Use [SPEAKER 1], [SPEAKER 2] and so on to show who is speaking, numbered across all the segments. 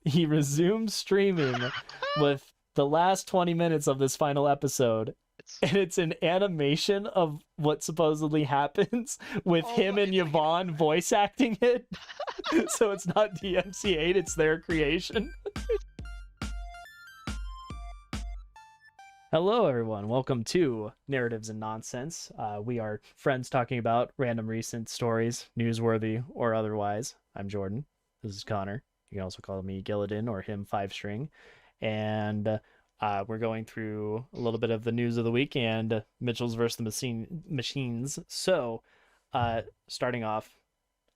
[SPEAKER 1] he resumed streaming with the last 20 minutes of this final episode,
[SPEAKER 2] It's
[SPEAKER 1] and it's an animation of what supposedly happens with him and
[SPEAKER 2] it's like
[SPEAKER 1] Yvonne voice acting it. So it's not DMCA, it's their creation. Hello, everyone. Welcome to Narratives and Nonsense. We are friends talking about random recent stories, newsworthy or otherwise. I'm Jordan. This is Connor. You can also call me Gillidan or him Five String. And we're going through a little bit of the news of the week and Mitchell's versus the Machines. So, starting off,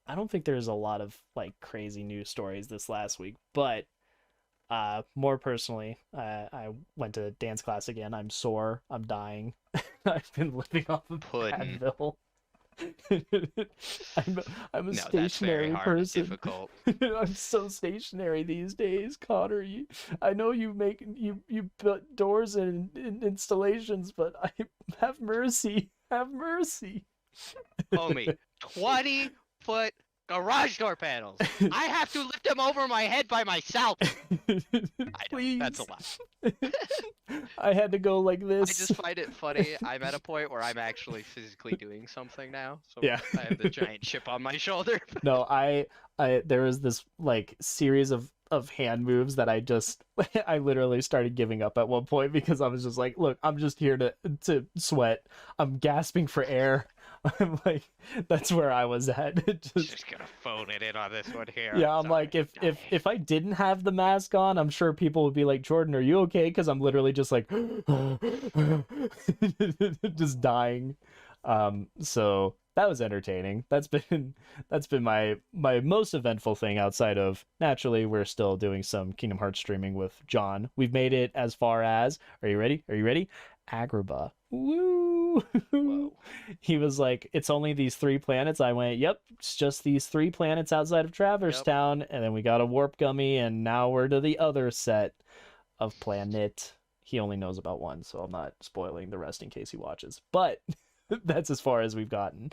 [SPEAKER 1] I don't think there's a lot of like crazy news stories this last week, but more personally, I went to dance class again. I'm sore. I'm dying. I've been living off of
[SPEAKER 2] pudding.
[SPEAKER 1] Advil. I'm a
[SPEAKER 2] No, that's very
[SPEAKER 1] stationary
[SPEAKER 2] hard and
[SPEAKER 1] person.
[SPEAKER 2] difficult.
[SPEAKER 1] I'm so stationary these days, Connor. I know you put doors in installations, but I have mercy. Have mercy.
[SPEAKER 2] Homie, 20-foot garage door panels. I have to lift them over my head by myself. I know,
[SPEAKER 1] Please.
[SPEAKER 2] that's a lot.
[SPEAKER 1] I had to go like
[SPEAKER 2] I
[SPEAKER 1] this.
[SPEAKER 2] just find it funny. I'm at a point where I'm actually physically doing something now. So
[SPEAKER 1] Yeah.
[SPEAKER 2] I have the giant chip on my shoulder.
[SPEAKER 1] No, there was this like series of hand moves that I literally started giving up at one point because I was just like, look, I'm just here to sweat. I'm gasping for air. I'm like, that's where I was at.
[SPEAKER 2] Just gonna phone it in on this one here.
[SPEAKER 1] Yeah, I'm like, if I didn't have the mask on, I'm sure people would be like, Jordan, are you okay? Because I'm literally just like just dying. So that was entertaining. That's been my most eventful thing outside of, naturally, we're still doing some Kingdom Hearts streaming with John. We've made it as far as, are you ready? Are you ready? Agrabah. Woo!
[SPEAKER 2] Whoa.
[SPEAKER 1] He was like, it's only these 3 planets. I went, yep, it's just these 3 planets outside of Traverse Town, and then we got a warp gummy, and now we're to the other set of planet. He only knows about one, so I'm not spoiling the rest in case he watches. But that's as far as we've gotten.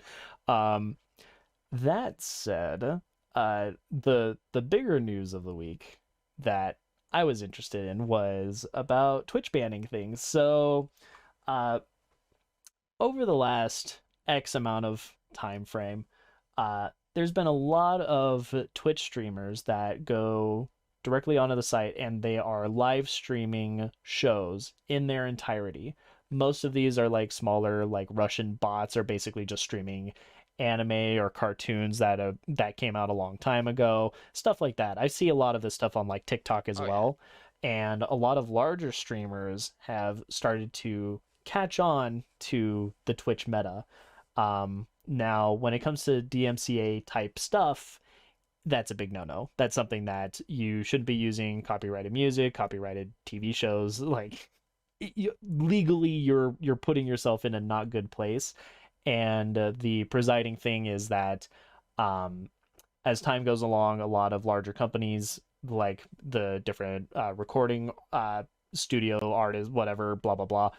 [SPEAKER 1] That said, the bigger news of the week that I was interested in was about Twitch banning things. So, over the last X amount of time frame, there's been a lot of Twitch streamers that go directly onto the site and they are live streaming shows in their entirety. Most of these are like smaller, like Russian bots, are basically just streaming anime or cartoons that came out a long time ago, stuff like that. I see a lot of this stuff on like TikTok as well, and a lot of larger streamers have started to catch on to the Twitch meta. Now, when it comes to DMCA type stuff, that's a big no-no. That's something that you shouldn't be using copyrighted music, copyrighted TV shows. Like, legally, you're putting yourself in a not good place. And the presiding thing is that as time goes along, a lot of larger companies, like the different recording studio artists, whatever, blah, blah, blah,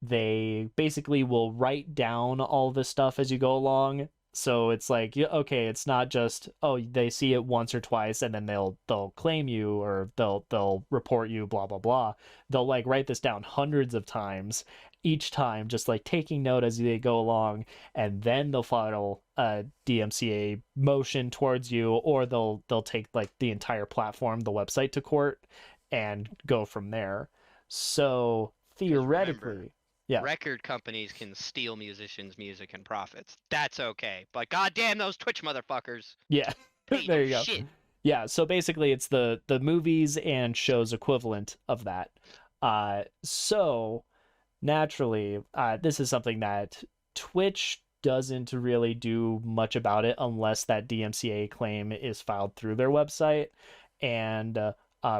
[SPEAKER 1] they basically will write down all this stuff as you go along. So it's like, okay, it's not just, oh, they see it once or twice and then they'll claim you or they'll report you, blah blah blah. They'll like write this down hundreds of times, each time just like taking note as they go along, and then they'll file a DMCA motion towards you, or they'll take like the entire platform, the website, to court and go from there. So theoretically,
[SPEAKER 2] remember,
[SPEAKER 1] yeah.
[SPEAKER 2] Record companies can steal musicians' music and profits. That's okay. But goddamn those Twitch motherfuckers.
[SPEAKER 1] Yeah. There you go.
[SPEAKER 2] Shit.
[SPEAKER 1] Yeah, so basically it's the movies and shows equivalent of that. So naturally, this is something that Twitch doesn't really do much about it unless that DMCA claim is filed through their website. And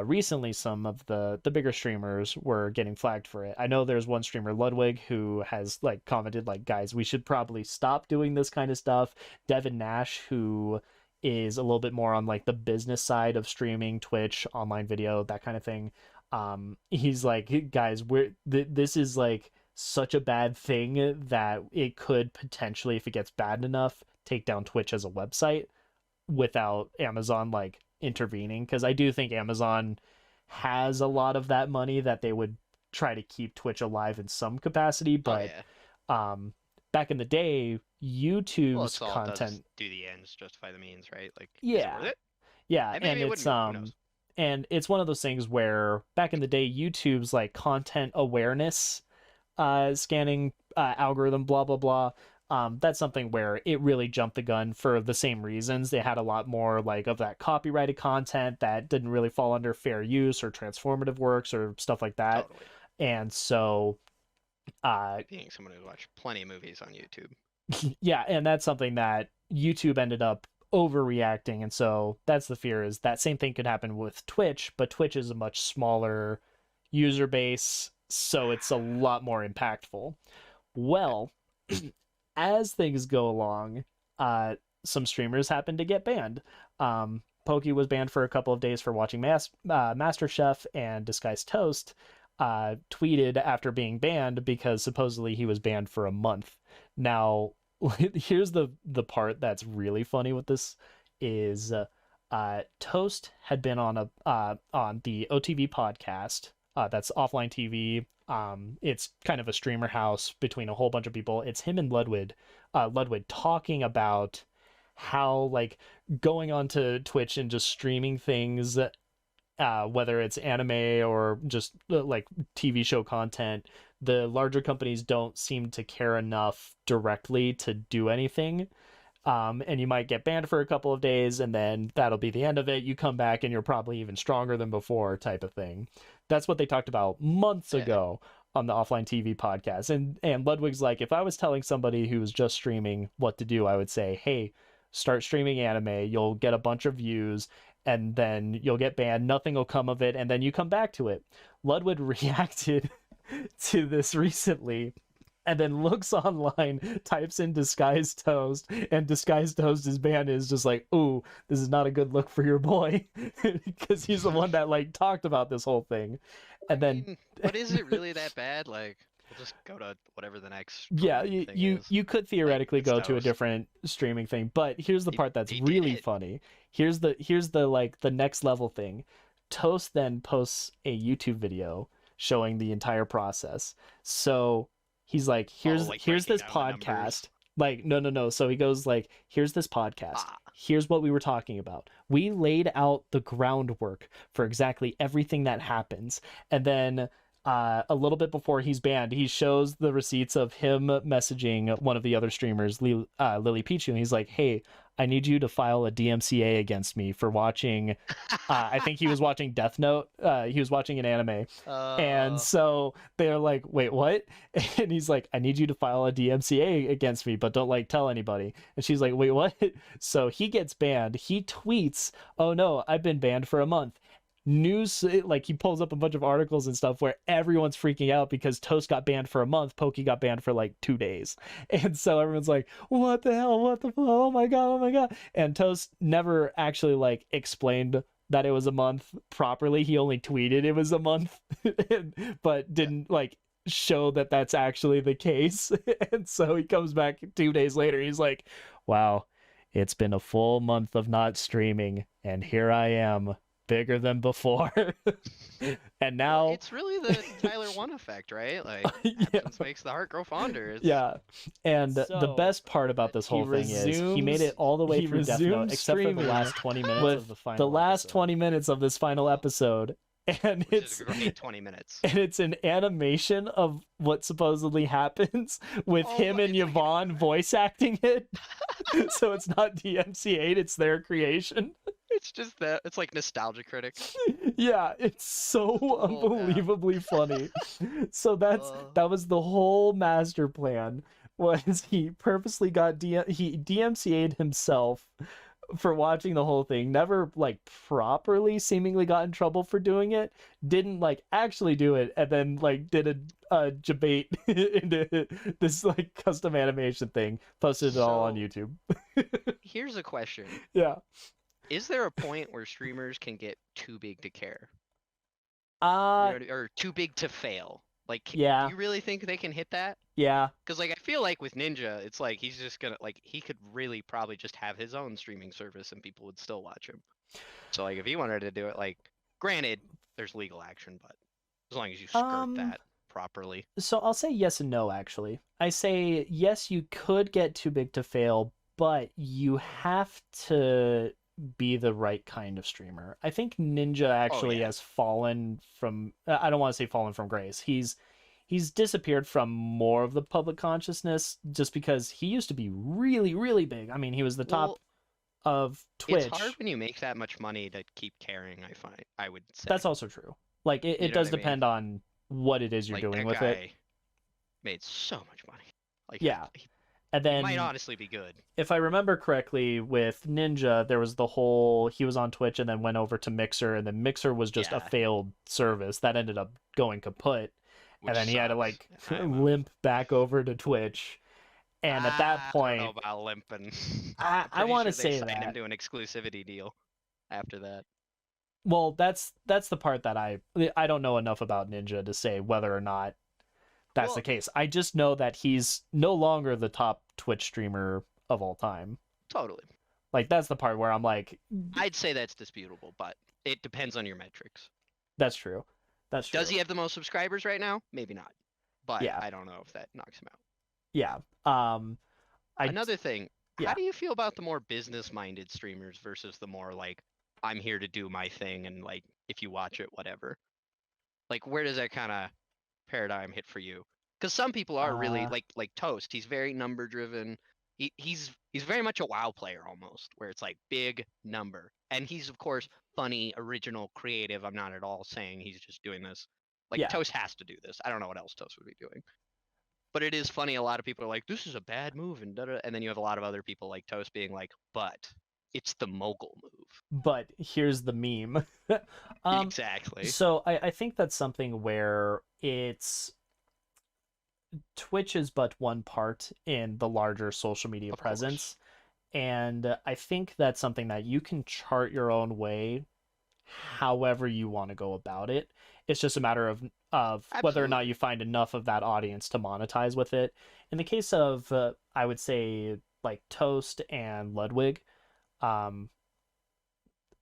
[SPEAKER 1] recently some of the bigger streamers were getting flagged for it. I know there's one streamer, Ludwig, who has like commented like, guys, we should probably stop doing this kind of stuff. Devin Nash, who is a little bit more on like the business side of streaming, Twitch, online video, that kind of thing. He's like, guys, this is like such a bad thing that it could potentially, if it gets bad enough, take down Twitch as a website without Amazon like intervening, because I do think Amazon has a lot of that money that they would try to keep Twitch alive in some capacity,
[SPEAKER 2] Oh
[SPEAKER 1] but
[SPEAKER 2] yeah.
[SPEAKER 1] back in the day,
[SPEAKER 2] Well,
[SPEAKER 1] YouTube's
[SPEAKER 2] it's all it does is
[SPEAKER 1] content,
[SPEAKER 2] do the ends justify the means, right? Like, is it worth
[SPEAKER 1] yeah,
[SPEAKER 2] it?
[SPEAKER 1] yeah,
[SPEAKER 2] And maybe it wouldn't be. Who knows?
[SPEAKER 1] and it's one of those things where back in the day, YouTube's like content awareness scanning algorithm, blah blah blah. That's something where it really jumped the gun for the same reasons. They had a lot more like of that copyrighted content that didn't really fall under fair use or transformative works or stuff like that.
[SPEAKER 2] Totally.
[SPEAKER 1] And so, uh,
[SPEAKER 2] Being someone who's watched plenty of movies on YouTube.
[SPEAKER 1] yeah, and that's something that YouTube ended up overreacting. And so that's the fear, is that same thing could happen with Twitch, but Twitch is a much smaller user base, so it's a lot more impactful. Well, as things go along, some streamers happen to get banned. Pokey was banned for a couple of days for watching MasterChef, and Disguised Toast tweeted after being banned because supposedly he was banned for a month. Now, here's the part that's really funny with this is Toast had been on on the OTV podcast. That's offline TV. It's kind of a streamer house between a whole bunch of people. It's him and Ludwig talking about how like going onto Twitch and just streaming things, whether it's anime or just like TV show content, the larger companies don't seem to care enough directly to do anything. And you might get banned for a couple of days, and then that'll be the end of it. You come back and you're probably even stronger than before, type of thing. That's what they talked about months ago on the Offline TV podcast. And Ludwig's like, if I was telling somebody who was just streaming what to do, I would say, hey, start streaming anime. You'll get a bunch of views, and then you'll get banned. Nothing will come of it, and then you come back to it. Ludwig reacted to this recently, and then looks online, types in Disguised Toast, and Disguised Toast's ban is just like, ooh, this is not a good look for your boy, because he's the one that like talked about this whole thing. And then,
[SPEAKER 2] but is it really that bad? Like, we'll just go to whatever the next
[SPEAKER 1] yeah,
[SPEAKER 2] thing is.
[SPEAKER 1] you could theoretically
[SPEAKER 2] Like,
[SPEAKER 1] go to a
[SPEAKER 2] Toast.
[SPEAKER 1] different streaming thing, but here's the part that's
[SPEAKER 2] They
[SPEAKER 1] really
[SPEAKER 2] did.
[SPEAKER 1] funny. Here's the like the next level thing. Toast then posts a YouTube video showing the entire process. So he's like,
[SPEAKER 2] Like
[SPEAKER 1] here's
[SPEAKER 2] breaking
[SPEAKER 1] this
[SPEAKER 2] down the numbers.
[SPEAKER 1] podcast. Like, no. So he goes like, here's this podcast.
[SPEAKER 2] Ah.
[SPEAKER 1] Here's what we were talking about. We laid out the groundwork for exactly everything that happens. And then a little bit before he's banned, he shows the receipts of him messaging one of the other streamers, Lily Pichu, and he's like, hey, I need you to file a DMCA against me for watching, I think he was watching Death Note. He was watching an anime. And so they're like, wait, what? And he's like, I need you to file a DMCA against me, but don't like tell anybody. And she's like, wait, what? So he gets banned. He tweets, oh no, I've been banned for a month. News, like he pulls up a bunch of articles and stuff where everyone's freaking out because Toast got banned for a month, Pokey got banned for like 2 days. And so everyone's like, what the hell? What the fuck? Oh my god, oh my god. And Toast never actually like explained that it was a month properly. He only tweeted it was a month, but didn't like show that that's actually the case. And so he comes back 2 days later. He's like, wow, it's been a full month of not streaming, and here I am, bigger than before. And now
[SPEAKER 2] Well, it's really the Tyler 1 effect, right? Like,
[SPEAKER 1] yeah.
[SPEAKER 2] absence makes the heart grow fonder. It's...
[SPEAKER 1] Yeah. And the
[SPEAKER 3] So,
[SPEAKER 1] best part about this whole thing is he made it all the way
[SPEAKER 3] he
[SPEAKER 1] through Death Note,
[SPEAKER 3] resumes
[SPEAKER 1] except for the
[SPEAKER 3] streaming
[SPEAKER 1] last 20 minutes
[SPEAKER 3] with
[SPEAKER 1] of the final
[SPEAKER 3] the last
[SPEAKER 1] episode.
[SPEAKER 3] 20 minutes of this final episode. And
[SPEAKER 2] Which
[SPEAKER 3] it's
[SPEAKER 2] is a great 20 minutes.
[SPEAKER 3] and it's an animation of what supposedly happens with
[SPEAKER 2] Oh,
[SPEAKER 3] him and
[SPEAKER 2] it's like-
[SPEAKER 3] Yvonne voice acting it. So it's not DMCA, it's their creation.
[SPEAKER 2] It's just that. It's like Nostalgia Critic.
[SPEAKER 3] Yeah, it's so
[SPEAKER 2] Oh, yeah.
[SPEAKER 3] unbelievably funny. So
[SPEAKER 2] Uh.
[SPEAKER 3] that was the whole master plan. Was he purposely got he DMCA'd himself for watching the whole thing, never like properly seemingly got in trouble for doing it, didn't like actually do it, and then like did a debate into this like custom animation thing, posted it all on
[SPEAKER 2] So-
[SPEAKER 3] YouTube.
[SPEAKER 2] Here's a question.
[SPEAKER 3] Yeah.
[SPEAKER 2] Is there a point where streamers can get too big to care? Or too big to fail? Like,
[SPEAKER 3] Yeah.
[SPEAKER 2] do you really think they can hit that?
[SPEAKER 3] Yeah.
[SPEAKER 2] Because, like, I feel like with Ninja, it's like he's just gonna, like, he could really probably just have his own streaming service and people would still watch him. So like if he wanted to do it, like granted, there's legal action, but as long as you skirt
[SPEAKER 3] Um,
[SPEAKER 2] that properly.
[SPEAKER 3] so I'll say yes and no, actually. I say yes, you could get too big to fail, but you have to be the right kind of streamer. I think Ninja
[SPEAKER 2] Oh
[SPEAKER 3] actually
[SPEAKER 2] yeah.
[SPEAKER 3] has fallen from, I don't want to say fallen from grace. He's disappeared from more of the public consciousness just because he used to be really, really big. I mean, he was the top
[SPEAKER 2] Well,
[SPEAKER 3] of
[SPEAKER 2] it's hard
[SPEAKER 3] Twitch.
[SPEAKER 2] when you make that much money to keep caring, I would say.
[SPEAKER 3] That's also true. Like
[SPEAKER 2] You
[SPEAKER 3] it
[SPEAKER 2] know what
[SPEAKER 3] does
[SPEAKER 2] I mean?
[SPEAKER 3] depend on what it is you're
[SPEAKER 2] Like
[SPEAKER 3] doing
[SPEAKER 2] that
[SPEAKER 3] with it.
[SPEAKER 2] guy made so much money. Like
[SPEAKER 3] Yeah. And
[SPEAKER 2] he might
[SPEAKER 3] then
[SPEAKER 2] honestly be good.
[SPEAKER 3] if I remember correctly, with Ninja, there was the whole he was on Twitch and then went over to Mixer, and then Mixer was just a
[SPEAKER 2] Yeah,
[SPEAKER 3] failed service that ended up going kaput, and
[SPEAKER 2] which
[SPEAKER 3] then he had to
[SPEAKER 2] sucks.
[SPEAKER 3] like limp back over to Twitch. And at that
[SPEAKER 2] I don't know
[SPEAKER 3] point,
[SPEAKER 2] about limping. I'm
[SPEAKER 3] I
[SPEAKER 2] pretty
[SPEAKER 3] want to
[SPEAKER 2] sure they
[SPEAKER 3] say
[SPEAKER 2] signed him
[SPEAKER 3] that.
[SPEAKER 2] to an exclusivity deal after that.
[SPEAKER 3] Well, that's the part that I don't know enough about Ninja to say whether or not that's the
[SPEAKER 2] Well,
[SPEAKER 3] case. I just know that he's no longer the top Twitch streamer of all time.
[SPEAKER 2] totally.
[SPEAKER 3] Like that's the part where I'm like,
[SPEAKER 2] I'd say that's disputable, but it depends on your metrics.
[SPEAKER 3] that's true. That's true.
[SPEAKER 2] Does he have the most subscribers right now? Maybe not. But
[SPEAKER 3] Yeah.
[SPEAKER 2] I don't know if that knocks him out.
[SPEAKER 3] Yeah. I
[SPEAKER 2] Another thing, how
[SPEAKER 3] yeah.
[SPEAKER 2] do you feel about the more business-minded streamers versus the more like I'm here to do my thing and like if you watch it, whatever. Like where does that kind of paradigm hit for you? Because some people are really
[SPEAKER 3] Uh
[SPEAKER 2] like Toast. He's very number driven. He's very much a WoW player almost, where it's like big number, and he's of course funny, original, creative. I'm not at all saying he's just doing this. Like
[SPEAKER 3] yeah.
[SPEAKER 2] Toast has to do this. I don't know what else Toast would be doing, but it is funny. A lot of people are like, "This is a bad move," and da-da, and then you have a lot of other people like Toast being like, "But it's the mogul move."
[SPEAKER 3] But here's the meme.
[SPEAKER 2] Exactly.
[SPEAKER 3] So I think that's something where it's Twitch is but one part in the larger social media
[SPEAKER 2] Of course.
[SPEAKER 3] presence. And I think that's something that you can chart your own way however you want to go about it. It's just a matter of whether or not
[SPEAKER 2] Absolutely.
[SPEAKER 3] you find enough of that audience to monetize with it. In the case of I would say like Toast and Ludwig, um,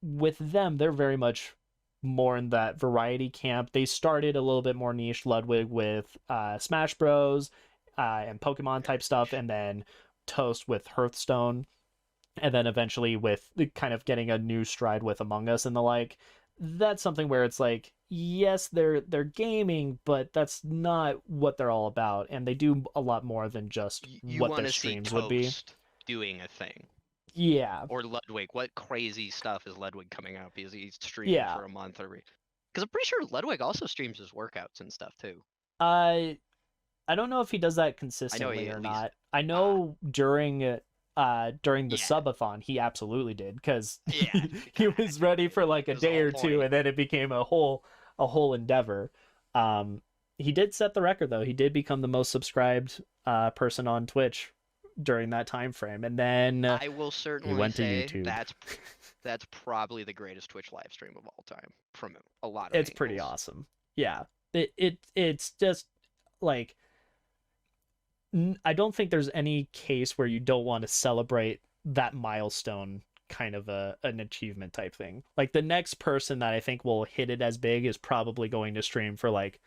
[SPEAKER 3] with them they're very much more in that variety camp. They started a little bit more niche, Ludwig with Smash Bros. And Pokemon
[SPEAKER 2] Very
[SPEAKER 3] type stuff,
[SPEAKER 2] niche.
[SPEAKER 3] and then Toast with Hearthstone, and then eventually with the kind of getting a new stride with Among Us and the like. That's something where it's like, yes, they're gaming, but that's not what they're all about, and they do a lot more than just
[SPEAKER 2] You
[SPEAKER 3] what
[SPEAKER 2] want
[SPEAKER 3] their
[SPEAKER 2] to see
[SPEAKER 3] streams would be.
[SPEAKER 2] Toast doing a thing.
[SPEAKER 3] Yeah,
[SPEAKER 2] Or Ludwig. What crazy stuff is Ludwig coming out because he's streaming
[SPEAKER 3] yeah.
[SPEAKER 2] for a month or because I'm pretty sure Ludwig also streams his workouts and stuff too.
[SPEAKER 3] I I don't know if he does that
[SPEAKER 2] I know
[SPEAKER 3] consistently
[SPEAKER 2] he
[SPEAKER 3] or
[SPEAKER 2] at least
[SPEAKER 3] not. I
[SPEAKER 2] ah
[SPEAKER 3] know during the
[SPEAKER 2] yeah
[SPEAKER 3] subathon he absolutely did because
[SPEAKER 2] yeah
[SPEAKER 3] he
[SPEAKER 2] kind of had
[SPEAKER 3] was
[SPEAKER 2] to
[SPEAKER 3] ready
[SPEAKER 2] do
[SPEAKER 3] for
[SPEAKER 2] it.
[SPEAKER 3] like a
[SPEAKER 2] It was the
[SPEAKER 3] day
[SPEAKER 2] whole
[SPEAKER 3] or two,
[SPEAKER 2] point.
[SPEAKER 3] and then it became a whole endeavor. Um, he did set the record though. He did become the most subscribed person on Twitch during that time frame, and then
[SPEAKER 2] I will
[SPEAKER 3] he
[SPEAKER 2] certainly
[SPEAKER 3] went to
[SPEAKER 2] say
[SPEAKER 3] YouTube.
[SPEAKER 2] that's probably the greatest Twitch live stream of all time from a lot of
[SPEAKER 3] It's pretty
[SPEAKER 2] angles.
[SPEAKER 3] awesome. Yeah, it's just like I don't think there's any case where you don't want to celebrate that milestone kind of an achievement type thing. Like the next person that I think will hit it as big is probably going to stream for like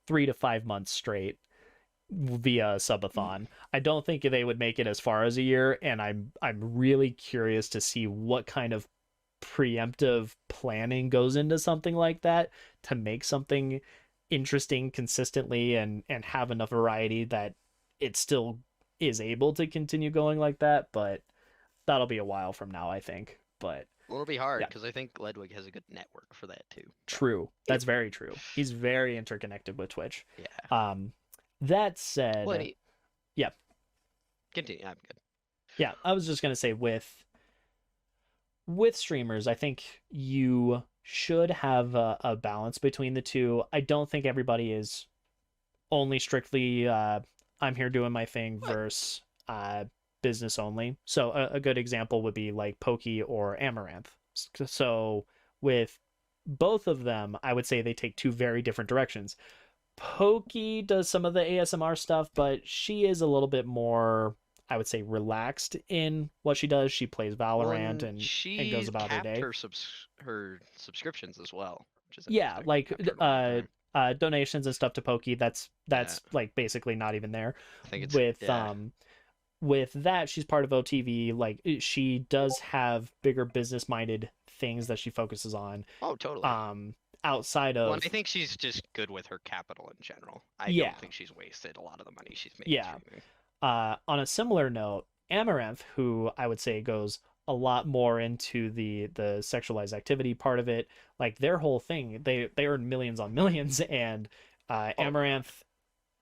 [SPEAKER 3] 3 to 5 months straight via subathon. I don't think they would make it as far as a year, and I'm really curious to see what kind of preemptive planning goes into something like that to make something interesting consistently and have enough variety that it still is able to continue going like that. But that'll be a while from now, I think. But
[SPEAKER 2] Well, it'll be hard
[SPEAKER 3] yeah,
[SPEAKER 2] because I think Ludwig has a good network for that too. But
[SPEAKER 3] true. That's very true. He's very interconnected with Twitch.
[SPEAKER 2] yeah,
[SPEAKER 3] Um, that
[SPEAKER 2] well,
[SPEAKER 3] said, yeah,
[SPEAKER 2] continue. I'm good.
[SPEAKER 3] yeah, I was just gonna say with streamers, I think you should have a balance between the two. I don't think everybody is only strictly I'm here doing my thing
[SPEAKER 2] What?
[SPEAKER 3] versus business only. So a good example would be like Pokey or Amaranth. So with both of them, I would say they take two very different directions. Pokey does some of the ASMR stuff, but she is a little bit more
[SPEAKER 1] I would say, relaxed in what she does. She plays
[SPEAKER 2] Well,
[SPEAKER 1] Valorant
[SPEAKER 2] and
[SPEAKER 1] and goes
[SPEAKER 2] she
[SPEAKER 1] about her
[SPEAKER 2] capped
[SPEAKER 1] day.
[SPEAKER 2] her subscriptions as well, which is
[SPEAKER 1] Yeah,
[SPEAKER 2] interesting.
[SPEAKER 1] like
[SPEAKER 2] Kept her monitoring.
[SPEAKER 1] donations and stuff to Pokey, that's
[SPEAKER 2] Yeah,
[SPEAKER 1] like basically not even there.
[SPEAKER 2] I think it's
[SPEAKER 1] With
[SPEAKER 2] yeah.
[SPEAKER 1] with that, she's part of OTV. Like she does have bigger business minded things that she focuses on.
[SPEAKER 2] Oh, totally.
[SPEAKER 1] Um, outside
[SPEAKER 2] Well, and I
[SPEAKER 1] of
[SPEAKER 2] think she's just good with her capital in general. I
[SPEAKER 1] yeah,
[SPEAKER 2] don't think she's wasted a lot of the money she's made
[SPEAKER 1] yeah.
[SPEAKER 2] streaming.
[SPEAKER 1] On a similar note, Amaranth, who I would say goes a lot more into the sexualized activity part of it, like their whole thing, they earn millions on millions, and
[SPEAKER 2] Oh,
[SPEAKER 1] Amaranth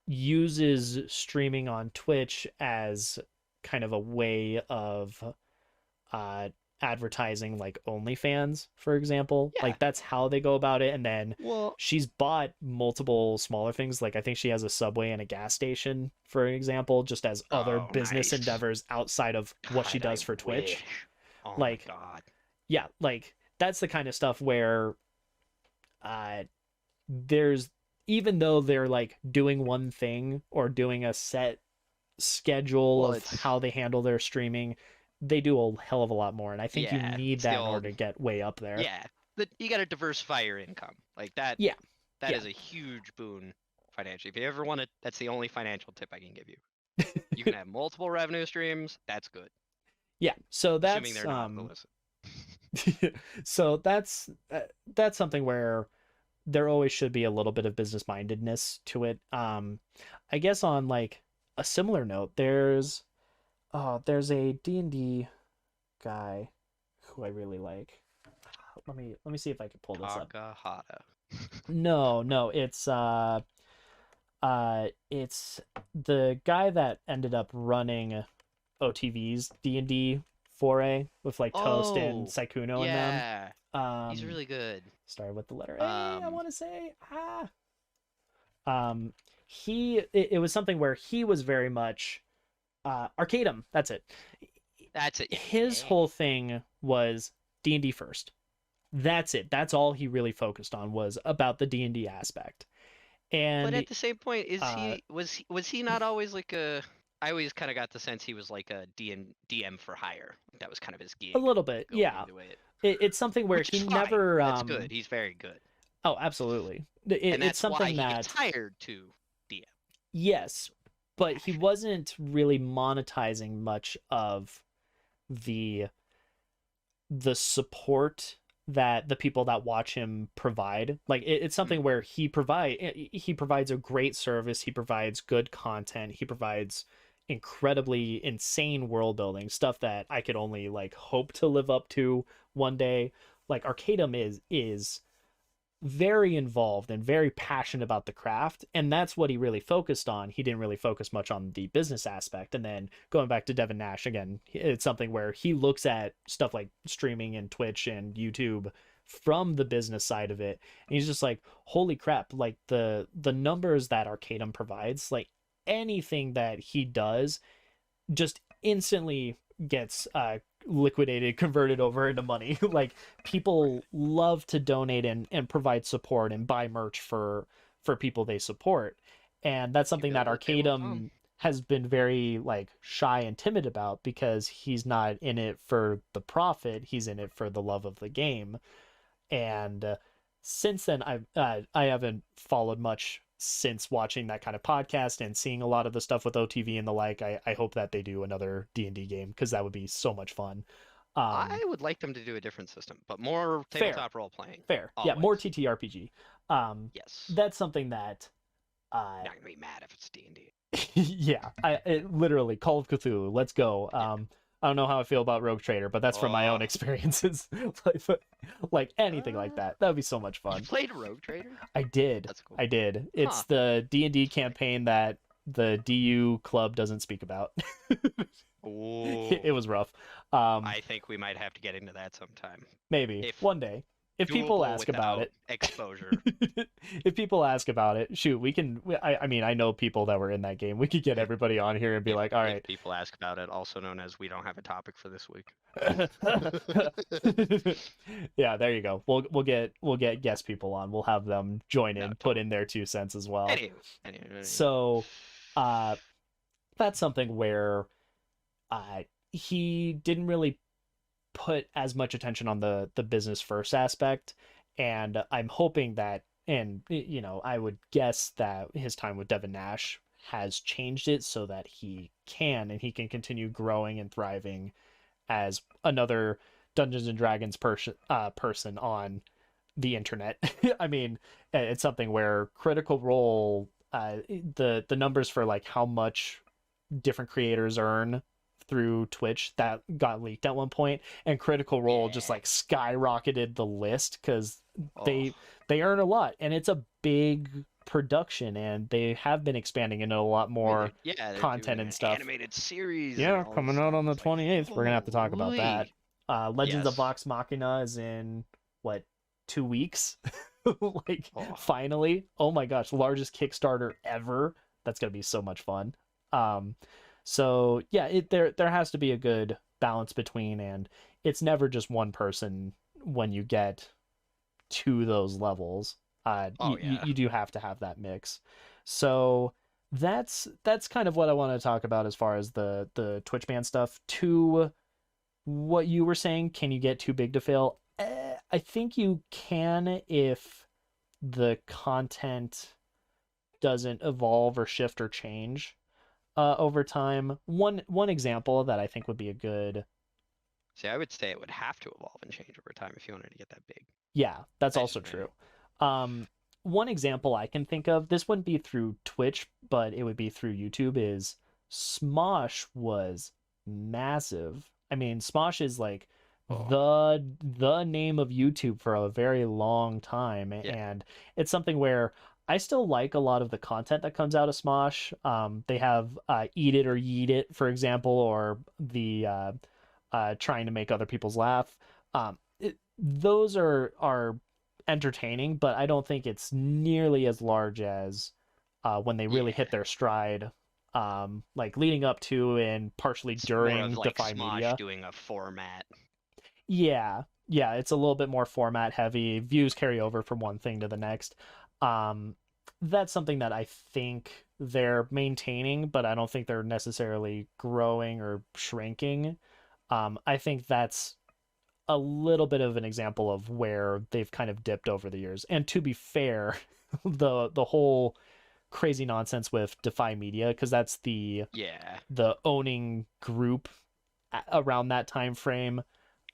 [SPEAKER 1] uses streaming on Twitch as kind of a way of uh advertising like OnlyFans, for example.
[SPEAKER 2] yeah.
[SPEAKER 1] Like that's how they go about it. And then
[SPEAKER 2] Well,
[SPEAKER 1] she's bought multiple smaller things. Like I think she has a Subway and a gas station, for an example, just as other
[SPEAKER 2] oh,
[SPEAKER 1] business
[SPEAKER 2] nice.
[SPEAKER 1] endeavors outside of what she
[SPEAKER 2] God, I
[SPEAKER 1] does for Twitch.
[SPEAKER 2] wish. Oh my
[SPEAKER 1] Like,
[SPEAKER 2] God.
[SPEAKER 1] yeah, like that's the kind of stuff where uh there's even though they're like doing one thing or doing a set schedule
[SPEAKER 2] Well,
[SPEAKER 1] of
[SPEAKER 2] it's
[SPEAKER 1] how they handle their streaming, they do a hell of a lot more. And I think you
[SPEAKER 2] yeah.
[SPEAKER 1] need
[SPEAKER 2] It's the
[SPEAKER 1] that in
[SPEAKER 2] old
[SPEAKER 1] order to get way up there.
[SPEAKER 2] yeah. You got to diversify your income like that.
[SPEAKER 1] Yeah.
[SPEAKER 2] That
[SPEAKER 1] Yeah.
[SPEAKER 2] is a huge boon financially. If you ever want to, that's the only financial tip I can give you. You can have multiple revenue streams. That's good.
[SPEAKER 1] Yeah. So
[SPEAKER 2] Assuming
[SPEAKER 1] that's
[SPEAKER 2] they're not illicit.
[SPEAKER 1] so that's something where there always should be a little bit of business mindedness to it. I guess on like a similar note, there's a D&D guy who I really like. Let me see if I can pull this up.
[SPEAKER 2] Takahata.
[SPEAKER 1] No, it's the guy that ended up running OTV's D&D foray with like Toast and
[SPEAKER 2] Oh,
[SPEAKER 1] Saikuno and
[SPEAKER 2] yeah.
[SPEAKER 1] them.
[SPEAKER 2] He's really good.
[SPEAKER 1] Started with the letter A, I
[SPEAKER 2] Um,
[SPEAKER 1] want to say. Um, it was something where he was very much Arcadum. That's it.
[SPEAKER 2] that's it.
[SPEAKER 1] His
[SPEAKER 2] Yeah.
[SPEAKER 1] whole thing was D&D first. That's it. That's all he really focused on was about the D&D aspect.
[SPEAKER 2] But
[SPEAKER 1] And
[SPEAKER 2] at the same point, is
[SPEAKER 1] uh,
[SPEAKER 2] was he not always like a? I always kind of got the sense he was like a DM for hire. Like that was kind of his
[SPEAKER 1] a
[SPEAKER 2] gig
[SPEAKER 1] little bit,
[SPEAKER 2] going
[SPEAKER 1] yeah.
[SPEAKER 2] into it,
[SPEAKER 1] It's something where
[SPEAKER 2] which
[SPEAKER 1] he
[SPEAKER 2] is fine.
[SPEAKER 1] never
[SPEAKER 2] That's good. He's very good,
[SPEAKER 1] oh, absolutely.
[SPEAKER 2] and
[SPEAKER 1] It's
[SPEAKER 2] that's why
[SPEAKER 1] something
[SPEAKER 2] he
[SPEAKER 1] that
[SPEAKER 2] gets hired to DM.
[SPEAKER 1] yes, but he wasn't really monetizing much of the support that the people that watch him provide. Like it's something where he provides a great service, he provides good content, he provides incredibly insane world building stuff that I could only like hope to live up to one day. Like Arcadum is very involved and very passionate about the craft, and that's what he really focused on. He didn't really focus much on the business aspect. And then going back to Devin Nash again, it's something where he looks at stuff like streaming and Twitch and YouTube from the business side of it, and he's just like, holy crap, like the numbers that Arcadum provides, like anything that he does just instantly gets liquidated, converted over into money. Like people love to donate and provide support and buy merch for people they support. And that's
[SPEAKER 2] You
[SPEAKER 1] something that
[SPEAKER 2] build it, they will come.
[SPEAKER 1] Arcadum has been very like shy and timid about because he's not in it for the profit, he's in it for the love of the game. And since then I haven't followed much since watching that kind of podcast and seeing a lot of the stuff with OTV and the like. I hope that they do another D&D game because that would be so much fun.
[SPEAKER 2] I would like them to do a different system, but more
[SPEAKER 1] Fair.
[SPEAKER 2] tabletop role playing.
[SPEAKER 1] Fair. Yeah, more
[SPEAKER 2] Always.
[SPEAKER 1] TTRPG.
[SPEAKER 2] Yes.
[SPEAKER 1] That's something that
[SPEAKER 2] Not gonna be mad if it's D&D.
[SPEAKER 1] yeah, literally Call of Cthulhu. Let's go. I don't know how I feel about Rogue Trader, but that's from my own
[SPEAKER 2] Oh.
[SPEAKER 1] experiences. Like anything like that. That would be so much
[SPEAKER 2] You
[SPEAKER 1] fun.
[SPEAKER 2] played Rogue Trader?
[SPEAKER 1] I did.
[SPEAKER 2] That's cool.
[SPEAKER 1] I did. It's
[SPEAKER 2] Huh.
[SPEAKER 1] the D&D campaign that the DU club doesn't speak about.
[SPEAKER 2] Ooh.
[SPEAKER 1] It was rough.
[SPEAKER 2] I think we might have to get into that sometime.
[SPEAKER 1] Maybe
[SPEAKER 2] if
[SPEAKER 1] one day. If people
[SPEAKER 2] Doable
[SPEAKER 1] ask about
[SPEAKER 2] without
[SPEAKER 1] it.
[SPEAKER 2] exposure.
[SPEAKER 1] If people ask about it, shoot, we can. I mean, I know people that were in that game. We could get everybody on here and be like, all
[SPEAKER 2] If
[SPEAKER 1] right.
[SPEAKER 2] people ask about it, also known as we don't have a topic for this week.
[SPEAKER 1] Yeah, there you go. We'll get guest people on. We'll have them join in,
[SPEAKER 2] No,
[SPEAKER 1] put in their 2 cents as well.
[SPEAKER 2] Anyway.
[SPEAKER 1] So, that's something where he didn't really put as much attention on the business first aspect, and I'm hoping that, and you know, I would guess that his time with Devin Nash has changed it so that he can continue growing and thriving as another Dungeons and Dragons person on the internet. I mean, it's something where Critical Role, the numbers for like how much different creators earn through Twitch that got leaked at one point, and Critical Role just
[SPEAKER 2] Yeah.
[SPEAKER 1] like skyrocketed the list because
[SPEAKER 2] Oh,
[SPEAKER 1] they earn a lot, and it's a big production, and they have been expanding into a lot
[SPEAKER 2] I mean,
[SPEAKER 1] more
[SPEAKER 2] they're
[SPEAKER 1] content
[SPEAKER 2] doing
[SPEAKER 1] and
[SPEAKER 2] an
[SPEAKER 1] stuff.
[SPEAKER 2] animated series and
[SPEAKER 1] Yeah,
[SPEAKER 2] all this
[SPEAKER 1] coming out
[SPEAKER 2] stuff.
[SPEAKER 1] on the
[SPEAKER 2] It's like,
[SPEAKER 1] 28th. We're gonna have to talk about that.
[SPEAKER 2] holy.
[SPEAKER 1] Legends of
[SPEAKER 2] Yes.
[SPEAKER 1] Vox Machina is in what, 2 weeks? Like,
[SPEAKER 2] Oh,
[SPEAKER 1] finally. Oh my gosh, largest Kickstarter ever. That's gonna be so much fun. Um, so yeah, there has to be a good balance between, and it's never just one person when you get to those levels.
[SPEAKER 2] oh yeah.
[SPEAKER 1] You do have to have that mix. So that's kind of what I want to talk about as far as the Twitch ban stuff. To what you were saying, can you get too big to fail? I think you can if the content doesn't evolve or shift or change over time. One example that I think would be a good,
[SPEAKER 2] See, I would say it would have to evolve and change over time if you wanted to get that big.
[SPEAKER 1] yeah, that's
[SPEAKER 2] That's
[SPEAKER 1] also
[SPEAKER 2] just me.
[SPEAKER 1] true. Um, One example I can think of, this wouldn't be through Twitch, but it would be through YouTube, is Smosh was massive. I mean, Smosh is like
[SPEAKER 2] Oh,
[SPEAKER 1] the name of YouTube for a very long time,
[SPEAKER 2] yeah.
[SPEAKER 1] and it's something where I still like a lot of the content that comes out of Smosh. They have Eat It or Yeet It, for example, or the trying to make other people's laugh. Those are entertaining, but I don't think it's nearly as large as when they really
[SPEAKER 2] Yeah.
[SPEAKER 1] hit their stride, like leading up to and partially
[SPEAKER 2] It's more of
[SPEAKER 1] during
[SPEAKER 2] like
[SPEAKER 1] Defy
[SPEAKER 2] Smosh
[SPEAKER 1] Media.
[SPEAKER 2] doing a format.
[SPEAKER 1] Yeah, yeah, it's a little bit more format heavy. Views carry over from one thing to the next. Um, that's something that I think they're maintaining, but I don't think they're necessarily growing or shrinking. I think that's a little bit of an example of where they've kind of dipped over the years. And to be fair, the whole crazy nonsense with Defy Media, because that's
[SPEAKER 2] Yeah.
[SPEAKER 1] the owning group around that time frame.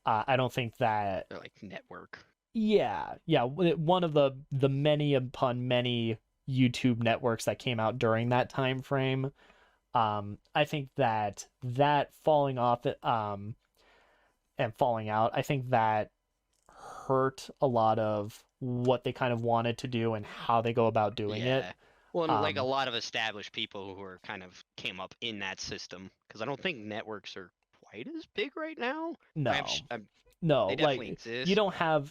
[SPEAKER 1] I don't think that.
[SPEAKER 2] They're like network.
[SPEAKER 1] Yeah, yeah, one of the many upon many YouTube networks that came out during that time frame. I think that falling off, and falling out, I think that hurt a lot of what they kind of wanted to do and how they go about doing it.
[SPEAKER 2] Yeah. Well, and like a
[SPEAKER 1] Um,
[SPEAKER 2] lot of established people who are kind of came up in that system, because I don't think networks are quite as big right now.
[SPEAKER 1] no,
[SPEAKER 2] I'm,
[SPEAKER 1] no,
[SPEAKER 2] they definitely
[SPEAKER 1] like
[SPEAKER 2] exist, but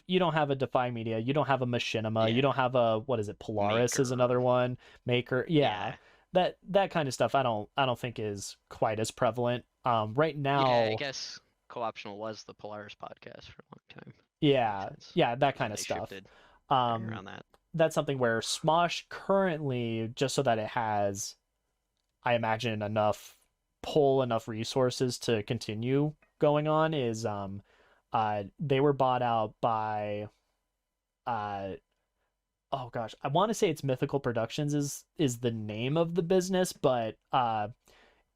[SPEAKER 1] you don't have a Defy Media, you don't have a Machinima, you
[SPEAKER 2] yeah,
[SPEAKER 1] don't have a, what is it, Polaris is
[SPEAKER 2] Maker.
[SPEAKER 1] another one, Maker, yeah,
[SPEAKER 2] Yeah.
[SPEAKER 1] that kind of stuff. I don't think is quite as prevalent. Right
[SPEAKER 2] Yeah, I
[SPEAKER 1] now,
[SPEAKER 2] guess Co-optional was the Polaris podcast for a long time. Makes
[SPEAKER 1] yeah,
[SPEAKER 2] sense.
[SPEAKER 1] yeah, that
[SPEAKER 2] And then
[SPEAKER 1] kind of
[SPEAKER 2] they
[SPEAKER 1] stuff.
[SPEAKER 2] shifted
[SPEAKER 1] Um,
[SPEAKER 2] around that.
[SPEAKER 1] that's something where Smosh currently, just so that it has, I imagine, enough resources to continue going on, is they were bought out by uh oh gosh, I want to say it's Mythical Productions is the name of the business, but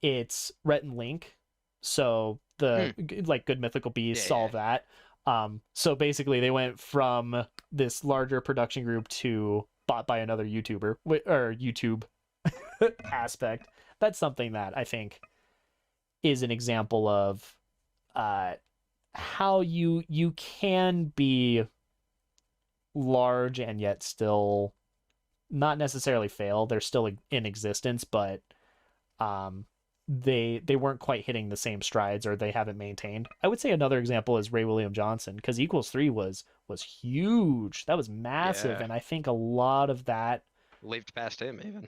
[SPEAKER 1] it's Rhett and Link. So
[SPEAKER 2] Hmm.
[SPEAKER 1] like Good Mythical Beasts,
[SPEAKER 2] Yeah,
[SPEAKER 1] all
[SPEAKER 2] yeah.
[SPEAKER 1] that. So basically they went from this larger production group to bought by another YouTuber or YouTube aspect. That's something that I think is an example of uh how you can be large and yet still not necessarily fail. They're still in existence, but um they weren't quite hitting the same strides, or they haven't maintained. I would say another example is Ray William Johnson, because Equals 3 was huge. That was massive,
[SPEAKER 2] Yeah.
[SPEAKER 1] and I think a lot of that,
[SPEAKER 2] Lived past him even.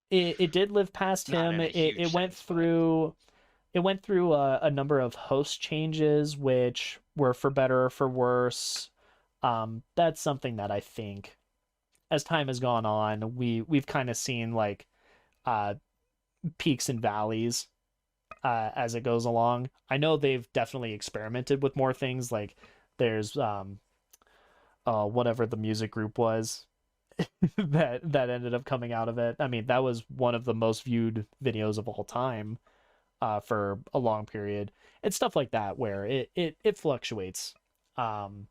[SPEAKER 1] it did live past
[SPEAKER 2] Not
[SPEAKER 1] him.
[SPEAKER 2] in a huge
[SPEAKER 1] It went
[SPEAKER 2] sense, but
[SPEAKER 1] through a number of host changes, which were for better or for worse. That's something that I think, as time has gone on, we've kind of seen like uh peaks and valleys as it goes along. I know they've definitely experimented with more things. Like there's whatever the music group was that ended up coming out of it. I mean, that was one of the most viewed videos of all time for a long period. It's stuff like that where it fluctuates. Um,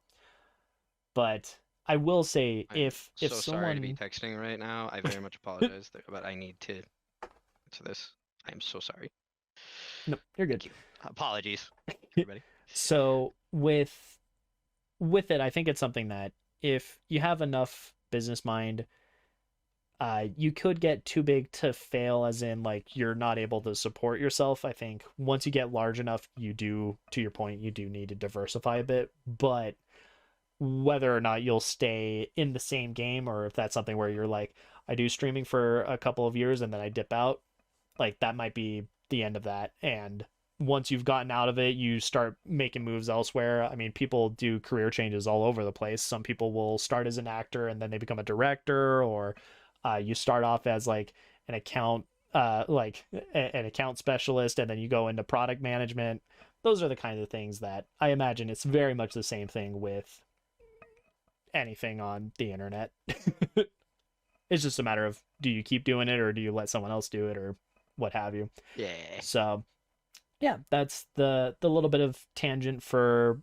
[SPEAKER 1] but I will say
[SPEAKER 2] I'm
[SPEAKER 1] if
[SPEAKER 2] so sorry to be
[SPEAKER 1] someone
[SPEAKER 2] texting right now. I very much apologize, but I need to answer this. I am so sorry.
[SPEAKER 1] no, you're good.
[SPEAKER 2] Thank you. Apologies, everybody.
[SPEAKER 1] So with it, I think it's something that if you have enough business mind, you could get too big to fail, as in like you're not able to support yourself. I think once you get large enough, you do, to your point, you do need to diversify a bit. But whether or not you'll stay in the same game, or if that's something where you're like, I do streaming for a couple of years and then I dip out, like that might be the end of that. And once you've gotten out of it, you start making moves elsewhere. I mean, people do career changes all over the place. Some people will start as an actor and then they become a director, or you start off as like an account, an account specialist, and then you go into product management. Those are the kinds of things that I imagine it's very much the same thing with anything on the internet. It's just a matter of, do you keep doing it or do you let someone else do it or what have you.
[SPEAKER 2] Yeah.
[SPEAKER 1] So yeah, that's the little bit of tangent for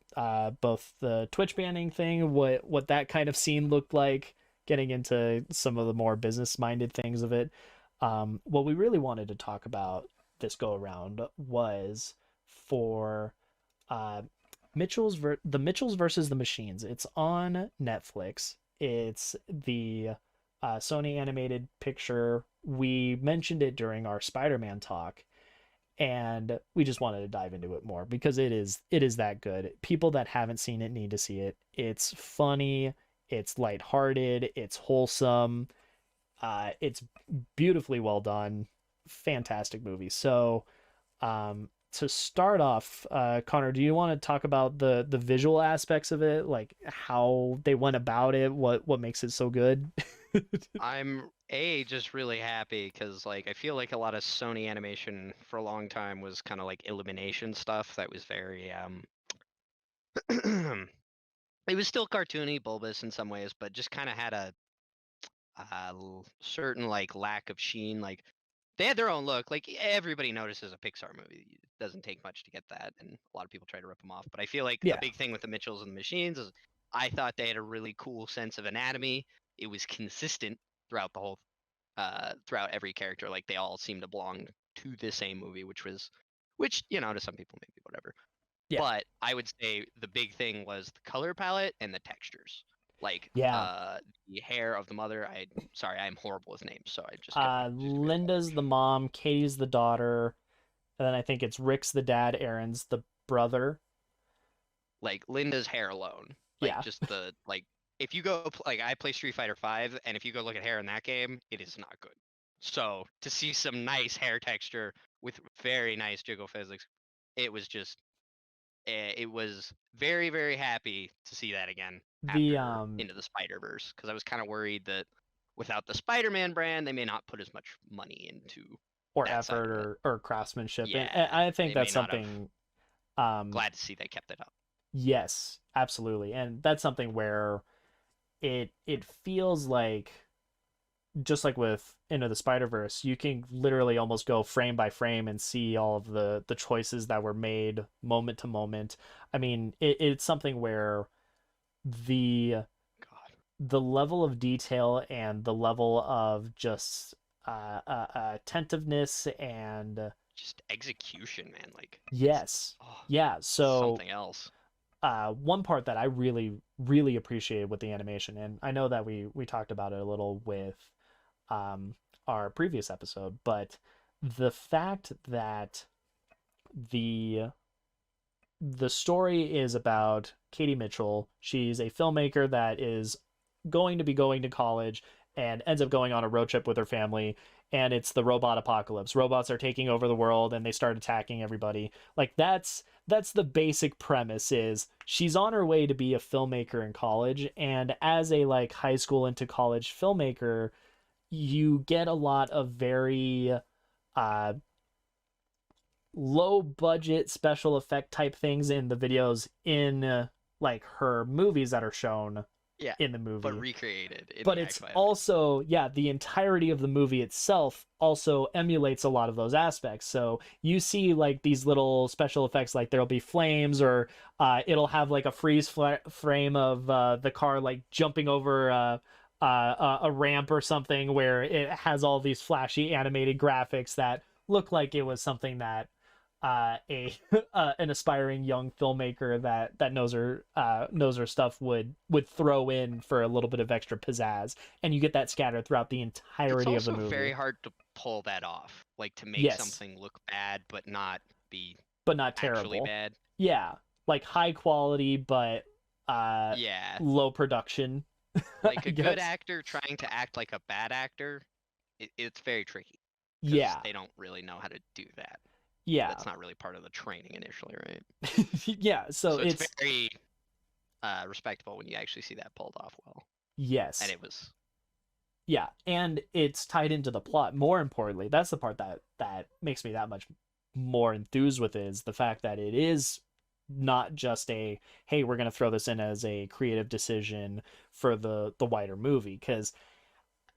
[SPEAKER 1] both the Twitch banning thing, what that kind of scene looked like, getting into some of the more business minded things of it. What we really wanted to talk about this go around was for uh, the Mitchells versus the Machines. It's on Netflix. It's the Sony animated picture. We mentioned it during our Spider-Man talk, and we just wanted to dive into it more because it is that good. People that haven't seen it need to see it. It's funny, it's lighthearted, it's wholesome, it's beautifully well done, fantastic movie. So to start off, Connor, do you want to talk about the visual aspects of it, like how they went about it, what makes it so good?
[SPEAKER 2] I'm just really happy because like I feel like a lot of Sony animation for a long time was kind of like Illumination stuff that was very it was still cartoony, bulbous in some ways, but just kind of had a certain like lack of sheen. Like they had their own look. Like everybody notices a Pixar movie. It doesn't take much to get that, and a lot of people try to rip them off. But I feel like a
[SPEAKER 1] Yeah.
[SPEAKER 2] big thing with the Mitchells and the Machines is I thought they had a really cool sense of anatomy. It was consistent throughout the whole, throughout every character. Like they all seemed to belong to the same movie, which to some people maybe whatever.
[SPEAKER 1] Yeah.
[SPEAKER 2] But I would say the big thing was the color palette and the textures. Like
[SPEAKER 1] Yeah.
[SPEAKER 2] the hair of the mother. Sorry, I'm horrible with names, so I just get my
[SPEAKER 1] Linda's the mom, Katie's the daughter, and then I think it's Rick's the dad, Aaron's the brother.
[SPEAKER 2] like Linda's hair alone. Like
[SPEAKER 1] Yeah.
[SPEAKER 2] just the like if you go like I play Street Fighter 5 and if you go look at hair in that game, it is not good. So to see some nice hair texture with very nice jiggle physics, it was just it was very very happy to see that again
[SPEAKER 1] The
[SPEAKER 2] after Into the Spider-Verse because I was kind of worried that without the Spider-Man brand, they may not put as much money into
[SPEAKER 1] or
[SPEAKER 2] that side of it.
[SPEAKER 1] effort or craftsmanship.
[SPEAKER 2] Yeah,
[SPEAKER 1] And I think
[SPEAKER 2] they
[SPEAKER 1] that's
[SPEAKER 2] may not have.
[SPEAKER 1] something
[SPEAKER 2] Glad to see they kept it up.
[SPEAKER 1] yes, absolutely. And that's something where it feels like, just like with Into the Spider-Verse, you can literally almost go frame by frame and see all of the choices that were made moment to moment. I mean, it's something where the
[SPEAKER 2] God.
[SPEAKER 1] the level of detail and the level of just attentiveness and
[SPEAKER 2] Just execution, man. Like
[SPEAKER 1] yes,
[SPEAKER 2] oh,
[SPEAKER 1] yeah. So
[SPEAKER 2] something else.
[SPEAKER 1] one part that I really really appreciated with the animation, and I know that we talked about it a little with um our previous episode, but the fact that the the story is about Katie Mitchell. She's a filmmaker that is going to be going to college and ends up going on a road trip with her family, and it's the robot apocalypse. Robots are taking over the world and they start attacking everybody. Like that's the basic premise. Is she's on her way to be a filmmaker in college, and as a like high school into college filmmaker, you get a lot of very uh low budget special effect type things in the videos in like her movies that are shown
[SPEAKER 2] Yeah,
[SPEAKER 1] in the
[SPEAKER 2] but
[SPEAKER 1] movie.
[SPEAKER 2] recreated in
[SPEAKER 1] But
[SPEAKER 2] the
[SPEAKER 1] it's
[SPEAKER 2] actual anime.
[SPEAKER 1] also, yeah, the entirety of the movie itself also emulates a lot of those aspects. So you see like these little special effects, like there'll be flames, or it'll have like a frame of the car like jumping over a ramp or something, where it has all these flashy animated graphics that look like it was something that a an aspiring young filmmaker that knows her stuff would throw in for a little bit of extra pizzazz, and you get that scattered throughout the
[SPEAKER 2] It's
[SPEAKER 1] entirety of the
[SPEAKER 2] also very
[SPEAKER 1] movie.
[SPEAKER 2] hard to pull that off, like to make
[SPEAKER 1] Yes,
[SPEAKER 2] something look bad but not be
[SPEAKER 1] but not
[SPEAKER 2] actually
[SPEAKER 1] terrible.
[SPEAKER 2] bad.
[SPEAKER 1] Yeah, like high quality but uh
[SPEAKER 2] Yeah,
[SPEAKER 1] low production,
[SPEAKER 2] like
[SPEAKER 1] I
[SPEAKER 2] a good
[SPEAKER 1] guess.
[SPEAKER 2] actor trying to act like a bad actor, it's very tricky because
[SPEAKER 1] Yeah,
[SPEAKER 2] they don't really know how to do that.
[SPEAKER 1] yeah,
[SPEAKER 2] That's not really part of the training initially, right?
[SPEAKER 1] yeah. So
[SPEAKER 2] So it's
[SPEAKER 1] it's
[SPEAKER 2] very respectable when you actually see that pulled off well. And
[SPEAKER 1] yes,
[SPEAKER 2] it was,
[SPEAKER 1] yeah, and it's tied into the plot. More importantly, that's the part that makes me that much more enthused with it, is the fact that it is not just a, hey, we're going to throw this in as a creative decision for the wider movie, because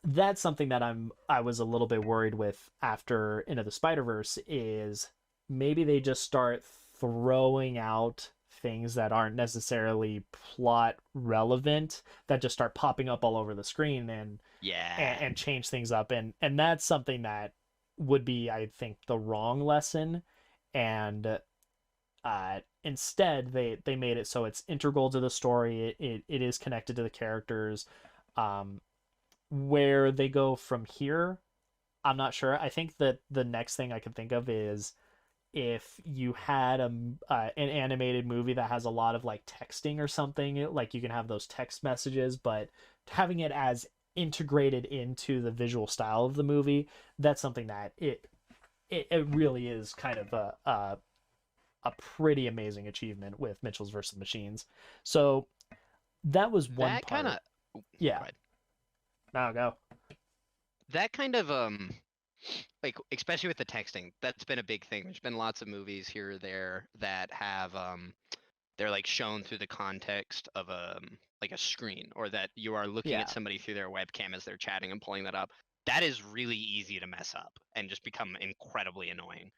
[SPEAKER 1] that's something that I was a little bit worried with after Into the Spider-Verse, is maybe they just start throwing out things that aren't necessarily plot relevant, that just start popping up all over the screen
[SPEAKER 2] yeah.
[SPEAKER 1] and change things up, and that's something that would be, I think, the wrong lesson. And instead they made it so it's integral to the story. It is connected to the characters. um where they go from here, I'm not sure. I think that the next thing I can think of is if you had an animated movie that has a lot of like texting or something, like you can have those text messages, but having it as integrated into the visual style of the movie, that's something that it really is kind of a pretty amazing achievement with Mitchell's versus the Machines. So that was one
[SPEAKER 2] That kind
[SPEAKER 1] part.
[SPEAKER 2] of,
[SPEAKER 1] Yeah, now go.
[SPEAKER 2] that kind of like especially with the texting, that's been a big thing. There's been lots of movies here or there that have they're like shown through the context of like a screen, or that you are looking at
[SPEAKER 1] Yeah,
[SPEAKER 2] somebody through their webcam as they're chatting and pulling that up. That is really easy to mess up and just become incredibly annoying.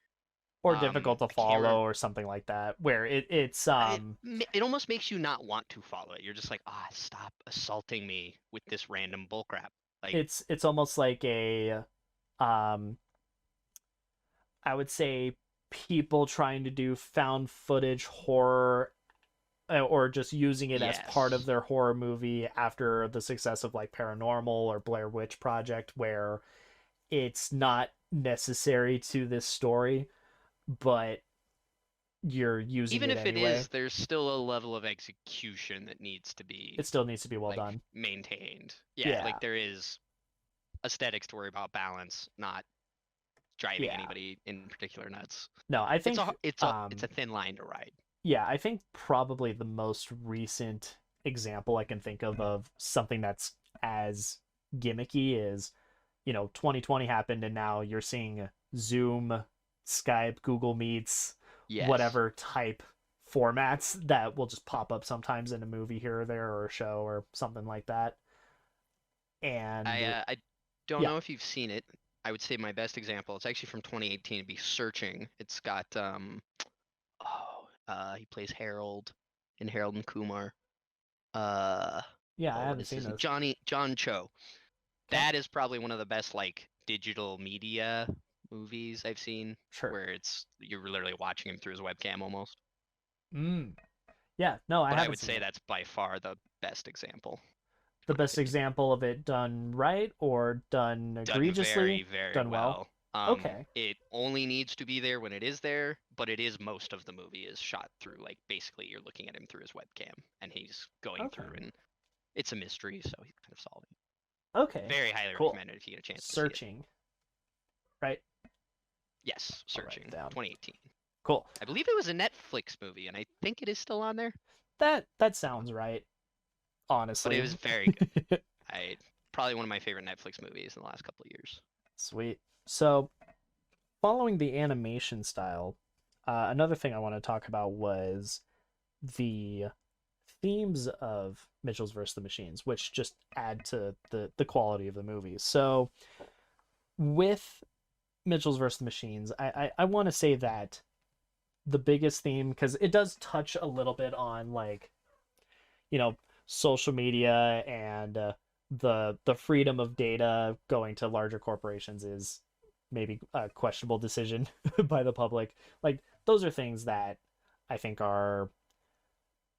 [SPEAKER 1] or difficult to
[SPEAKER 2] I can't
[SPEAKER 1] follow or something like that, where it's
[SPEAKER 2] it almost makes you not want to follow it. You're just like, ah, stop assaulting me with this random bullcrap. Like,
[SPEAKER 1] it's almost like a um I would say people trying to do found footage horror, or just using it as part of
[SPEAKER 2] yes.
[SPEAKER 1] their horror movie after the success of like Paranormal or Blair Witch Project, where it's not necessary to this story, but you're using
[SPEAKER 2] Even
[SPEAKER 1] it
[SPEAKER 2] if it
[SPEAKER 1] anyway.
[SPEAKER 2] is, there's still a level of execution that needs to be
[SPEAKER 1] It still needs to be well
[SPEAKER 2] like
[SPEAKER 1] done.
[SPEAKER 2] maintained. Yeah,
[SPEAKER 1] Yeah,
[SPEAKER 2] like there is aesthetics to worry about, balance, not driving
[SPEAKER 1] yeah.
[SPEAKER 2] anybody in particular nuts.
[SPEAKER 1] No, I
[SPEAKER 2] It's
[SPEAKER 1] think
[SPEAKER 2] a it's a thin line to ride.
[SPEAKER 1] yeah, I think probably the most recent example I can think of something that's as gimmicky is, 2020 happened, and now you're seeing Zoom, Skype, Google Meets,
[SPEAKER 2] Yes.
[SPEAKER 1] whatever type formats that will just pop up sometimes in a movie here or there, or a show or something like that. And
[SPEAKER 2] I don't
[SPEAKER 1] yeah,
[SPEAKER 2] know if you've seen it. I would say my best example, it's actually from 2018, it'd be Searching. It's got he plays Harold in Harold and Kumar. Uh
[SPEAKER 1] yeah, I
[SPEAKER 2] what
[SPEAKER 1] haven't
[SPEAKER 2] is
[SPEAKER 1] seen
[SPEAKER 2] his
[SPEAKER 1] this.
[SPEAKER 2] John Cho.
[SPEAKER 1] Okay,
[SPEAKER 2] That is probably one of the best like digital media movies I've seen,
[SPEAKER 1] sure.
[SPEAKER 2] where it's you're literally watching him through his webcam almost.
[SPEAKER 1] Mm. Yeah, no, I
[SPEAKER 2] But I
[SPEAKER 1] haven't
[SPEAKER 2] would
[SPEAKER 1] seen
[SPEAKER 2] say
[SPEAKER 1] it.
[SPEAKER 2] that's by far the best example,
[SPEAKER 1] The
[SPEAKER 2] in my
[SPEAKER 1] best
[SPEAKER 2] opinion.
[SPEAKER 1] example of it done right or done
[SPEAKER 2] Done very,
[SPEAKER 1] egregiously,
[SPEAKER 2] very
[SPEAKER 1] done well.
[SPEAKER 2] well.
[SPEAKER 1] Okay.
[SPEAKER 2] It only needs to be there when it is there, but it is most of the movie is shot through like basically you're looking at him through his webcam and he's going
[SPEAKER 1] Okay.
[SPEAKER 2] through, and it's a mystery, so he's kind of solving.
[SPEAKER 1] Okay.
[SPEAKER 2] Very highly
[SPEAKER 1] Cool.
[SPEAKER 2] recommended if you get a chance to see it.
[SPEAKER 1] Searching, right?
[SPEAKER 2] Yes,
[SPEAKER 1] I'll write it
[SPEAKER 2] Searching,
[SPEAKER 1] down.
[SPEAKER 2] 2018.
[SPEAKER 1] Cool.
[SPEAKER 2] I believe it was a Netflix movie, and I think it is still on there,
[SPEAKER 1] That sounds right,
[SPEAKER 2] but it
[SPEAKER 1] honestly.
[SPEAKER 2] was very good. I Probably one of my favorite Netflix movies in the last couple of years.
[SPEAKER 1] Sweet. So, following the animation style, Another thing I want to talk about was the themes of Mitchell's versus the Machines, which just add to the quality of the movie. So with Mitchell's versus the Machines, I want to say that the biggest theme, because it does touch a little bit on like, you know, social media and the freedom of data going to larger corporations is maybe a questionable decision by the public. Like those are things that I think are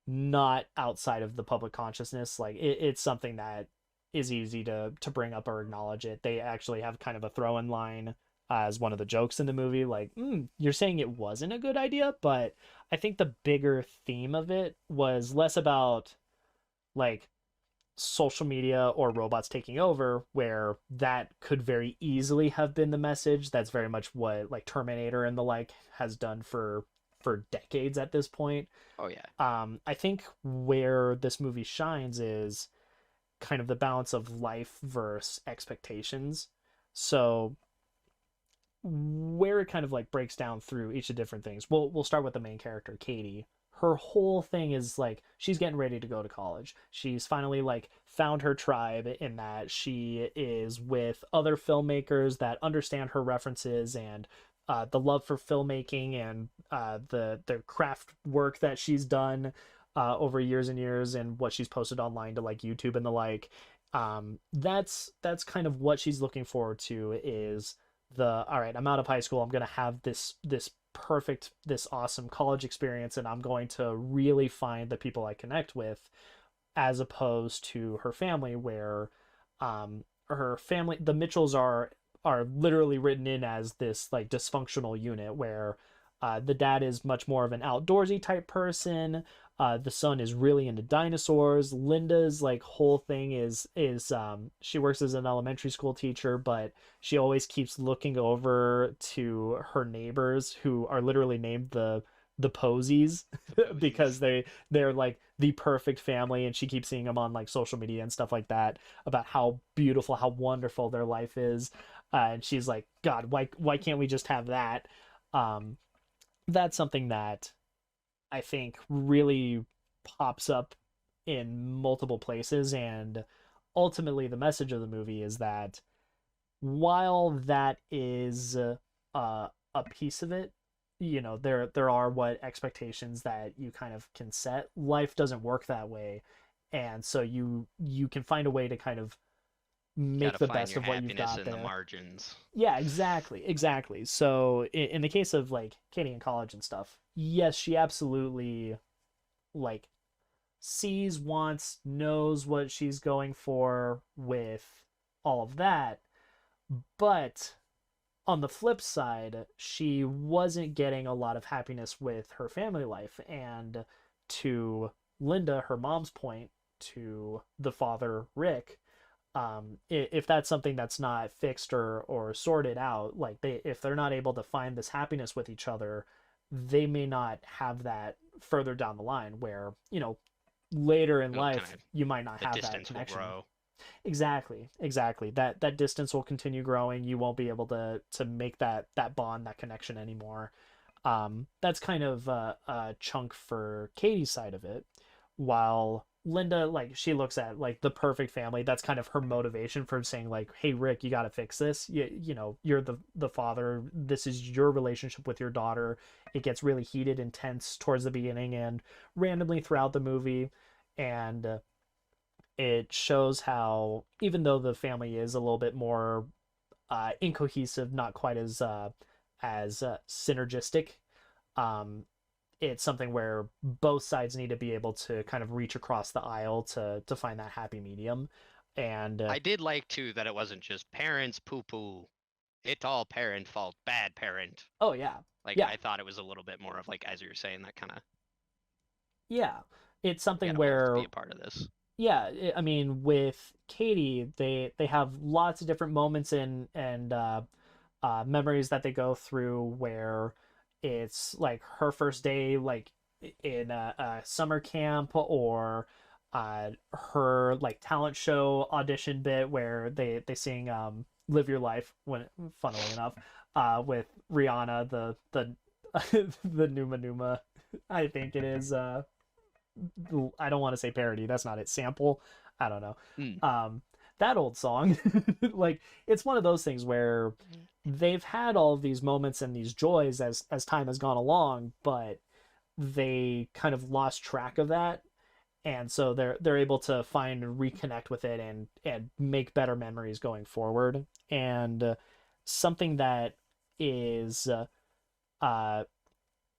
[SPEAKER 1] not outside of the public consciousness. Like it's something that is easy to bring up or acknowledge it. They actually have kind of a throw-in line as one of the jokes in the movie, like, you're saying it wasn't a good idea, but I think the bigger theme of it was less about like social media or robots taking over, where that could very easily have been the message. That's very much what like Terminator and the like has done for decades at this point.
[SPEAKER 2] Oh yeah.
[SPEAKER 1] I think where this movie shines is kind of the balance of life versus expectations. So where it kind of like breaks down through each of the different things. We'll start with the main character, Katie. Her whole thing is like she's getting ready to go to college. She's finally like found her tribe in that she is with other filmmakers that understand her references and the love for filmmaking and the craft work that she's done over years and years and what she's posted online to like YouTube and the like. That's kind of what she's looking forward to is all right, I'm out of high school, I'm going to have this perfect, this awesome college experience, and I'm going to really find the people I connect with, as opposed to her family, where her family, the Mitchells are literally written in as this like dysfunctional unit where the dad is much more of an outdoorsy type person. The son is really into dinosaurs. Linda's like whole thing is she works as an elementary school teacher, but she always keeps looking over to her neighbors who are literally named the Posies because they're like the perfect family, and she keeps seeing them on like social media and stuff like that about how beautiful, how wonderful their life is. And she's like, God, why can't we just have that? Um, that's something that I think really pops up in multiple places. And ultimately, the message of the movie is that while that is a piece of it, you know, there are what expectations that you kind of can set. Life doesn't work that way, and so you can find a way to kind of
[SPEAKER 2] You
[SPEAKER 1] make
[SPEAKER 2] gotta
[SPEAKER 1] the
[SPEAKER 2] find
[SPEAKER 1] best
[SPEAKER 2] your
[SPEAKER 1] of what you've
[SPEAKER 2] happiness
[SPEAKER 1] got
[SPEAKER 2] in the
[SPEAKER 1] there.
[SPEAKER 2] margins.
[SPEAKER 1] Yeah, exactly. So in the case of like Katie in college and stuff, yes, she absolutely like sees, wants, knows what she's going for with all of that. But on the flip side, she wasn't getting a lot of happiness with her family life. And to Linda, her mom's point, to the father, Rick, if that's something that's not fixed or sorted out, like if they're not able to find this happiness with each other, they may not have that further down the line where, you know, later in
[SPEAKER 2] It'll kind
[SPEAKER 1] life
[SPEAKER 2] of
[SPEAKER 1] you might not
[SPEAKER 2] the
[SPEAKER 1] have that
[SPEAKER 2] distance will
[SPEAKER 1] connection.
[SPEAKER 2] grow.
[SPEAKER 1] Exactly. That distance will continue growing. You won't be able to make that bond, that connection anymore. That's kind of a chunk for Katie's side of it, while Linda, like, she looks at like the perfect family. That's kind of her motivation for saying like, hey Rick, you got to fix this. You know, you're the father. This is your relationship with your daughter. It gets really heated, intense towards the beginning and randomly throughout the movie. And it shows how even though the family is a little bit more incohesive, not quite as synergistic, um, it's something where both sides need to be able to kind of reach across the aisle to find that happy medium. And
[SPEAKER 2] I did like too that it wasn't just parents poo poo. It's all parent fault, bad parent.
[SPEAKER 1] oh yeah,
[SPEAKER 2] Like
[SPEAKER 1] yeah,
[SPEAKER 2] I thought it was a little bit more of like as you're saying that kind of
[SPEAKER 1] yeah, it's
[SPEAKER 2] we
[SPEAKER 1] something
[SPEAKER 2] gotta both
[SPEAKER 1] where
[SPEAKER 2] be a part of this.
[SPEAKER 1] yeah, I mean, with Katie, they have lots of different moments and memories that they go through where it's like her first day, like in a summer camp, or her like talent show audition bit where they sing "Live Your Life" when, funnily enough, with Rihanna, the
[SPEAKER 3] the Numa Numa. I think it is. I don't want to say parody. That's not it. Sample. I don't know.
[SPEAKER 2] Mm.
[SPEAKER 3] That old song. Like it's one of those things where they've had all of these moments and these joys as time has gone along, but they kind of lost track of that, and so they're able to find and reconnect with it and make better memories going forward. And something that is uh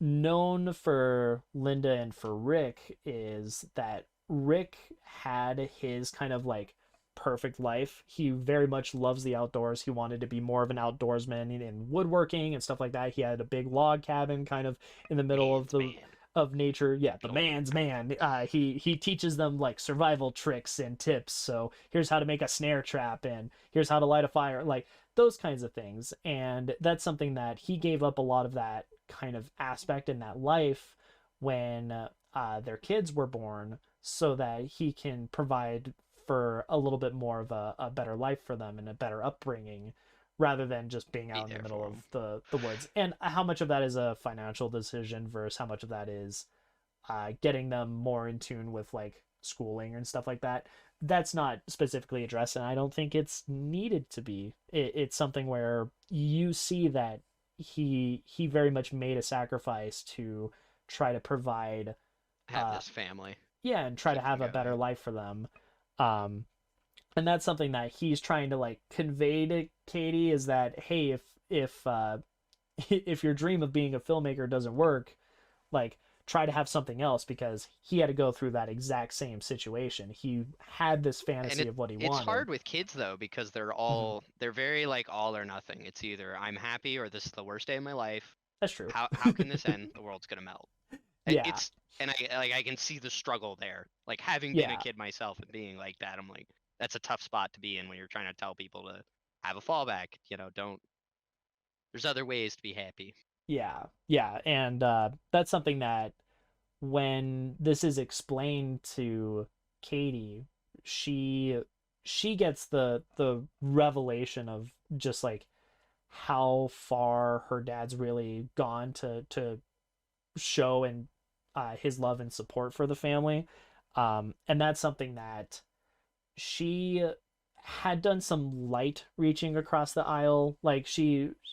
[SPEAKER 3] known for Linda and for Rick is that Rick had his kind of like perfect life. He very much loves the outdoors. He wanted to be more of an outdoorsman in woodworking and stuff like that. He had a big log cabin kind of in the middle of
[SPEAKER 2] Man's
[SPEAKER 3] the
[SPEAKER 2] man.
[SPEAKER 3] of nature. Yeah, the man's man. He teaches them like survival tricks and tips. So here's how to make a snare trap, and here's how to light a fire, like those kinds of things. And that's something that he gave up a lot of that kind of aspect in that life when their kids were born, so that he can provide for a little bit more of a better life for them and a better upbringing, rather than just being
[SPEAKER 2] Be
[SPEAKER 3] out in the
[SPEAKER 2] there
[SPEAKER 3] middle
[SPEAKER 2] for
[SPEAKER 3] of
[SPEAKER 2] 'em.
[SPEAKER 3] the woods. And how much of that is a financial decision versus how much of that is getting them more in tune with like schooling and stuff like that, that's not specifically addressed, and I don't think it's needed to be. It's something where you see that he very much made a sacrifice to try to provide
[SPEAKER 2] Have
[SPEAKER 3] uh
[SPEAKER 2] this family.
[SPEAKER 3] yeah, and try to
[SPEAKER 2] Keep
[SPEAKER 3] have
[SPEAKER 2] them
[SPEAKER 3] a better
[SPEAKER 2] going.
[SPEAKER 3] life for them. um and that's something that he's trying to like convey to Katie, is that hey, if if your dream of being a filmmaker doesn't work, like try to have something else, because he had to go through that exact same situation. He had this
[SPEAKER 2] And
[SPEAKER 3] fantasy of what he
[SPEAKER 2] it's
[SPEAKER 3] wanted.
[SPEAKER 2] hard with kids though because
[SPEAKER 3] Mhm.
[SPEAKER 2] they're very like all or nothing. It's either I'm happy or this is the worst day of my life.
[SPEAKER 3] That's true.
[SPEAKER 2] How can this end? The world's gonna melt.
[SPEAKER 3] Yeah,
[SPEAKER 2] It's and I can see the struggle there. Like having been a
[SPEAKER 3] yeah,
[SPEAKER 2] kid myself and being like that, I'm like that's a tough spot to be in when you're trying to tell people to have a fallback. Don't. There's other ways to be happy.
[SPEAKER 3] yeah, yeah. And that's something that when this is explained to Katie, she she gets the revelation of just like how far her dad's really gone to show and his love and support for the family. And that's something that she had done some light reaching across the aisle. Like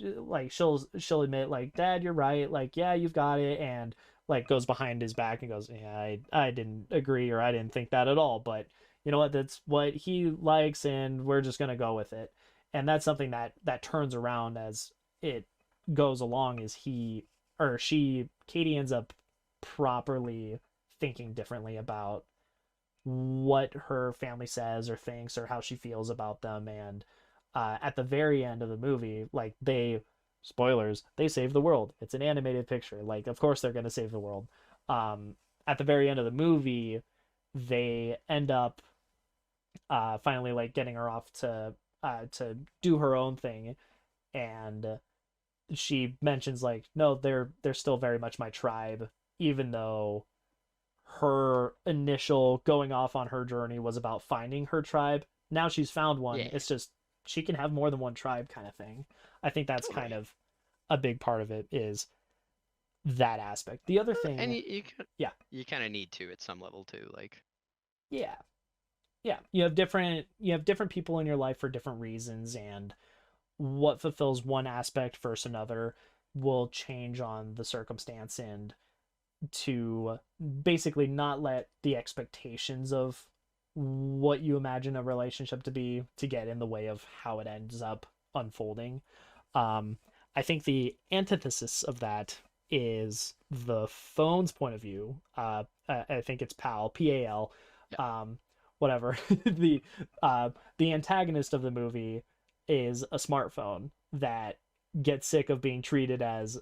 [SPEAKER 3] like she'll admit like, Dad, you're right, like yeah, you've got it, and like goes behind his back and goes, yeah, I didn't agree, or I didn't think that at all, but you know what, that's what he likes and we're just gonna go with it. And that's something that turns around as it goes along, is he or she Katie ends up properly thinking differently about what her family says or thinks or how she feels about them. And at the very end of the movie, like they, spoilers, they save the world. It's an animated picture, like of course they're going to save the world. At the very end of the movie, they end up finally like getting her off to do her own thing. And she mentions like, no, they're still very much my tribe, even though her initial going off on her journey was about finding her tribe. Now she's found one.
[SPEAKER 2] Yeah,
[SPEAKER 3] It's just she can have more than one tribe kind of thing. I think that's kind
[SPEAKER 2] totally.
[SPEAKER 3] of a big part of it, is that aspect. The other
[SPEAKER 2] And
[SPEAKER 3] thing, yeah,
[SPEAKER 2] you kind of need to at some level too. Like
[SPEAKER 3] yeah, yeah. You have different people in your life for different reasons, and what fulfills one aspect versus another will change on the circumstance, and to basically not let the expectations of what you imagine a relationship to be to get in the way of how it ends up unfolding. Um, I think the antithesis of that is the phone's point of view. I think it's PAL,
[SPEAKER 2] yeah,
[SPEAKER 3] um, whatever. the the antagonist of the movie is a smartphone that gets sick of being treated as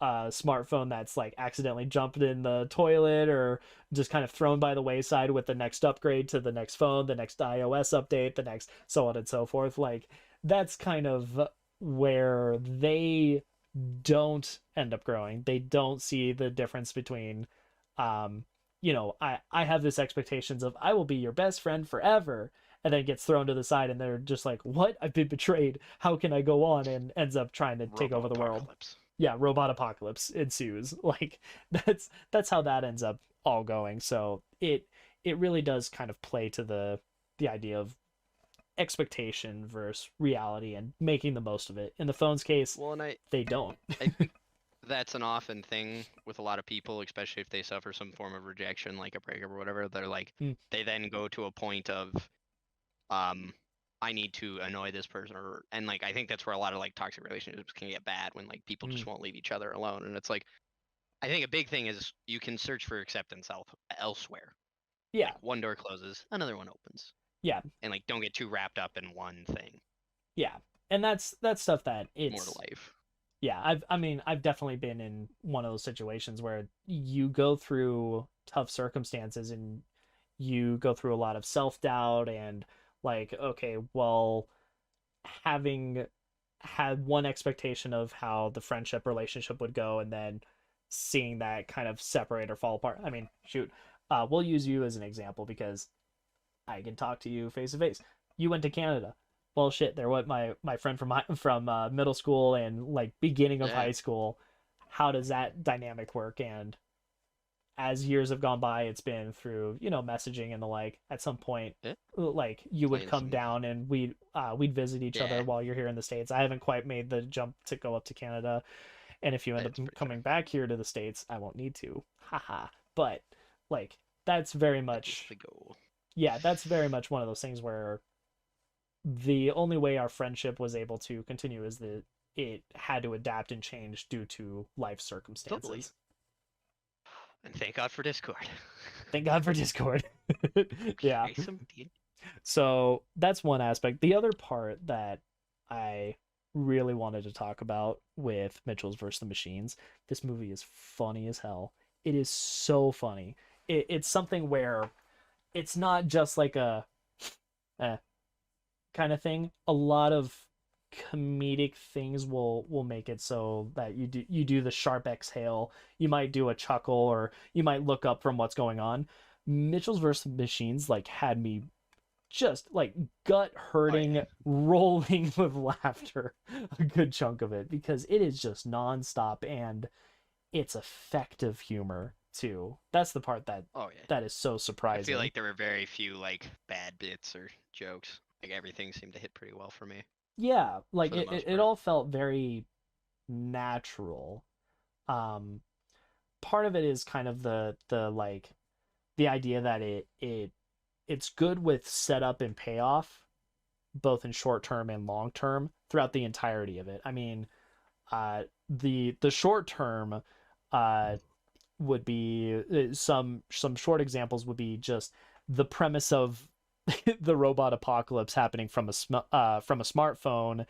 [SPEAKER 3] a smartphone that's like accidentally jumped in the toilet or just kind of thrown by the wayside with the next upgrade to the next phone, the next iOS update, the next so on and so forth. Like that's kind of where they don't end up growing. They don't see the difference between um I have this expectations of I will be your best friend forever, and then gets thrown to the side and they're just like, what? I've been betrayed. How can I go on? And ends up trying to take over
[SPEAKER 2] Robo
[SPEAKER 3] the world.
[SPEAKER 2] apocalypse.
[SPEAKER 1] yeah, robot apocalypse ensues. Like that's how that ends up all going. So it really does kind of play to the idea of expectation versus reality and making the most of it. In the phone's case,
[SPEAKER 2] Well, and
[SPEAKER 1] they don't.
[SPEAKER 2] I think that's an often thing with a lot of people, especially if they suffer some form of rejection, like a breakup or whatever. They're like,
[SPEAKER 1] Mm.
[SPEAKER 2] they then go to a point of, um, I need to annoy this person, or and like I think that's where a lot of like toxic relationships can get bad when like people just
[SPEAKER 1] Mm.
[SPEAKER 2] won't leave each other alone, and it's like I think a big thing is you can search for acceptance elsewhere.
[SPEAKER 1] Yeah,
[SPEAKER 2] Like one door closes, another one opens,
[SPEAKER 1] yeah,
[SPEAKER 2] and like don't get too wrapped up in one thing.
[SPEAKER 1] yeah. And that's stuff that
[SPEAKER 2] It's more to
[SPEAKER 1] it's
[SPEAKER 2] life.
[SPEAKER 1] yeah, I mean, I've definitely been in one of those situations where you go through tough circumstances and you go through a lot of self-doubt and like, okay, well, having had one expectation of how the friendship relationship would go and then seeing that kind of separate or fall apart. I mean, shoot, we'll use you as an example because I can talk to you face to face. You went to Canada. Well, shit, there went my friend from middle school and like beginning of
[SPEAKER 2] Yeah,
[SPEAKER 1] high school. How does that dynamic work? And as years have gone by, it's been through messaging and the like. At some point,
[SPEAKER 2] yeah.
[SPEAKER 1] like you would
[SPEAKER 2] Playing
[SPEAKER 1] come
[SPEAKER 2] some.
[SPEAKER 1] down and we'd visit each other
[SPEAKER 2] Yeah,
[SPEAKER 1] while you're here in the States. I haven't quite made the jump to go up to Canada, and if you end up
[SPEAKER 2] it's pretty far.
[SPEAKER 1] coming back here to the States, I won't need to. Haha. But like that's very
[SPEAKER 2] That is
[SPEAKER 1] much
[SPEAKER 2] the goal.
[SPEAKER 1] yeah, that's very much one of those things where the only way our friendship was able to continue is that it had to adapt and change due to life
[SPEAKER 2] Totally.
[SPEAKER 1] circumstances.
[SPEAKER 2] And thank God for Discord.
[SPEAKER 1] Thank God for Discord. Yeah.
[SPEAKER 2] Play some
[SPEAKER 1] So that's one aspect. The other part that I really wanted to talk about with Mitchell's versus the Machines, this movie is funny as hell. It is so funny. It's something where it's not just like a eh, kind of thing. A lot of comedic things will make it so that you do the sharp exhale. You might do a chuckle or you might look up from what's going on. Mitchell's versus Machines like had me just like gut
[SPEAKER 2] Oh yeah.
[SPEAKER 1] hurting, rolling with laughter a good chunk of it because it is just nonstop and it's effective humor too. That's the part that
[SPEAKER 2] Oh yeah.
[SPEAKER 1] that is so
[SPEAKER 2] I
[SPEAKER 1] surprising.
[SPEAKER 2] feel like there were very few like bad bits or jokes. Like everything seemed to hit pretty well for me
[SPEAKER 1] Yeah, like
[SPEAKER 2] for the
[SPEAKER 1] it,
[SPEAKER 2] most
[SPEAKER 1] it, it
[SPEAKER 2] part.
[SPEAKER 1] all felt very natural. Um, Part of it is kind of the like the idea that it's good with setup and payoff, both in short term and long term throughout the entirety of it. I mean, the short term uh would be some short examples would be just the premise of the robot apocalypse happening from a smartphone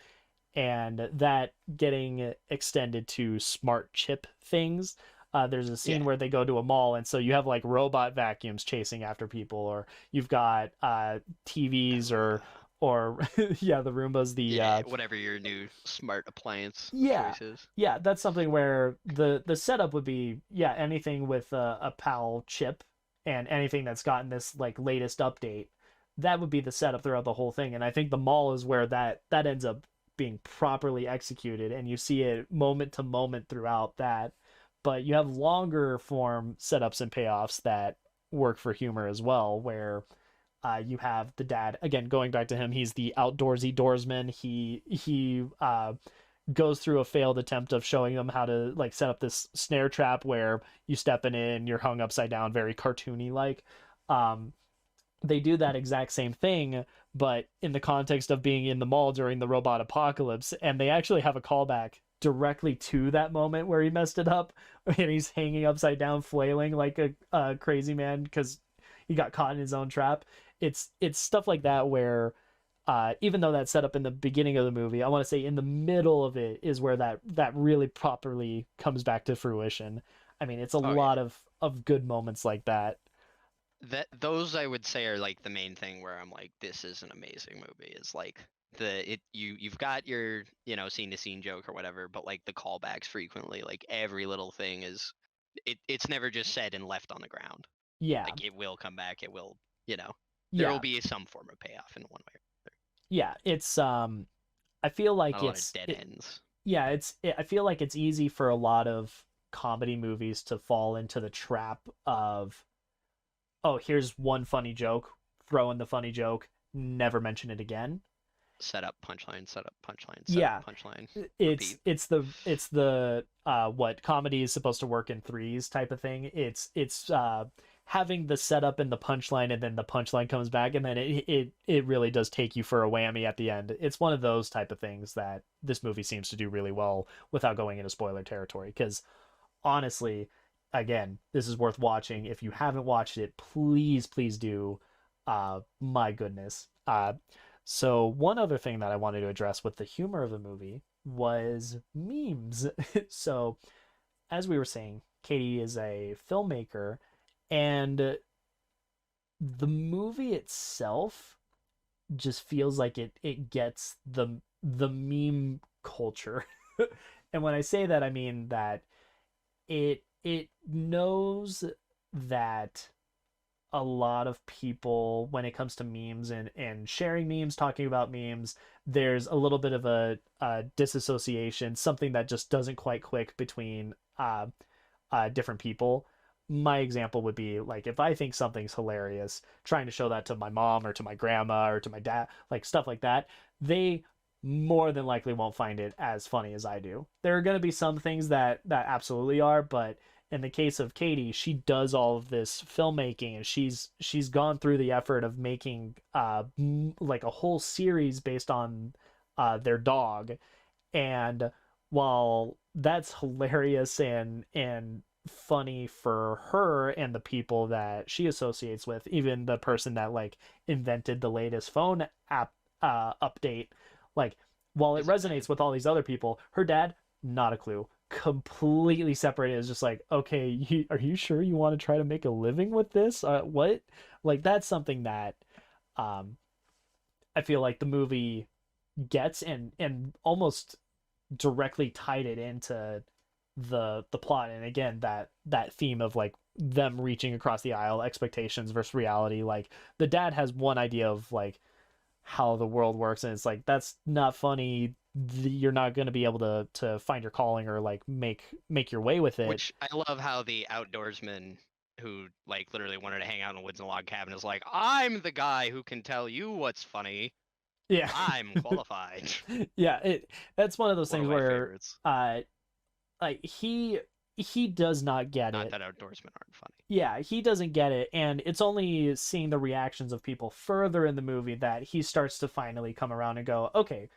[SPEAKER 1] and that getting extended to smart chip things. There's a scene
[SPEAKER 2] Yeah.
[SPEAKER 1] where they go to a mall, and so you have like robot vacuums chasing after people, or you've got TVs or yeah, the Roombas.
[SPEAKER 2] Yeah, whatever your new smart appliance of
[SPEAKER 1] Yeah,
[SPEAKER 2] choice is.
[SPEAKER 1] yeah, that's something where the setup would be yeah anything with a PAL chip and anything that's gotten this like latest update. That would be the setup throughout the whole thing, and I think the mall is where that ends up being properly executed, and you see it moment to moment throughout that. But you have longer form setups and payoffs that work for humor as well, where you have the dad again going back to him. He's the outdoorsy doorsman. He goes through a failed attempt of showing them how to like set up this snare trap where you step in, you're hung upside down, very cartoony like. Um, they do that exact same thing, but in the context of being in the mall during the robot apocalypse, and they actually have a callback directly to that moment where he messed it up, and he's hanging upside down, flailing like a crazy man because he got caught in his own trap. It's stuff like that where even though that's set up in the beginning of the movie, I want to say in the middle of it is where that really properly comes back to fruition. I mean, it's a
[SPEAKER 2] Oh yeah.
[SPEAKER 1] lot of good moments like that.
[SPEAKER 2] That those I would say are like the main thing where I'm like, this is an amazing movie. Is like you've got your scene to scene joke or whatever, but like the callbacks frequently, like every little thing is it's never just said and left on the ground.
[SPEAKER 1] Yeah,
[SPEAKER 2] Like it will come back. It will there will
[SPEAKER 1] yeah,
[SPEAKER 2] be some form of payoff in one way.
[SPEAKER 1] yeah. It's I feel
[SPEAKER 2] Not
[SPEAKER 1] like
[SPEAKER 2] a lot of dead
[SPEAKER 1] it
[SPEAKER 2] ends.
[SPEAKER 3] I feel like it's easy for a lot of comedy movies to fall into the trap of, oh, here's one funny joke, throw in the funny joke, never mention it again.
[SPEAKER 2] Set up punchline, set up punchline, set up
[SPEAKER 3] Yeah,
[SPEAKER 2] punchline,
[SPEAKER 3] it's
[SPEAKER 2] repeat.
[SPEAKER 3] it's the what comedy is supposed to work in threes type of thing. It's having the setup and the punchline, and then the punchline comes back, and then it really does take you for a whammy at the end. It's one of those type of things that this movie seems to do really well without going into spoiler territory. Because honestly, again, this is worth watching. If you haven't watched it, please do. My goodness. So one other thing that I wanted to address with the humor of the movie was memes. So as we were saying, Katie is a filmmaker, and the movie itself just feels like it gets the meme culture. And when I say that, I mean that it knows that a lot of people, when it comes to memes and sharing memes, talking about memes, there's a little bit of a disassociation, something that just doesn't quite click between different people. My example would be like, if I think something's hilarious, trying to show that to my mom or to my grandma or to my dad, like stuff like that, they more than likely won't find it as funny as I do. There are going to be some things that absolutely are, but in the case of Katie, she does all of this filmmaking, and she's gone through the effort of making like a whole series based on their dog. And while that's hilarious and funny for her and the people that she associates with, even the person that like invented the latest phone app update, like while it resonates with all these other people, her dad, not a clue. Completely separated. Is just like, okay, are you sure you want to try to make a living with this? What? Like that's something that um I feel like the movie gets, and almost directly tied it into the plot. And again, that theme of like them reaching across the aisle, expectations versus reality. Like the dad has one idea of like how the world works, and it's like, that's not funny. You're not going to be able to find your calling or like make your way with it.
[SPEAKER 2] Which I love how the outdoorsman who like literally wanted to hang out in the woods in a log cabin is like, I'm the guy who can tell you what's funny.
[SPEAKER 3] Yeah.
[SPEAKER 2] I'm qualified.
[SPEAKER 3] Yeah, that's one of those
[SPEAKER 2] One
[SPEAKER 3] things
[SPEAKER 2] of my
[SPEAKER 3] where
[SPEAKER 2] favorites.
[SPEAKER 3] like he does not get
[SPEAKER 2] Not
[SPEAKER 3] it.
[SPEAKER 2] that outdoorsmen aren't funny.
[SPEAKER 3] Yeah, he doesn't get it, and it's only seeing the reactions of people further in the movie that he starts to finally come around and go, okay,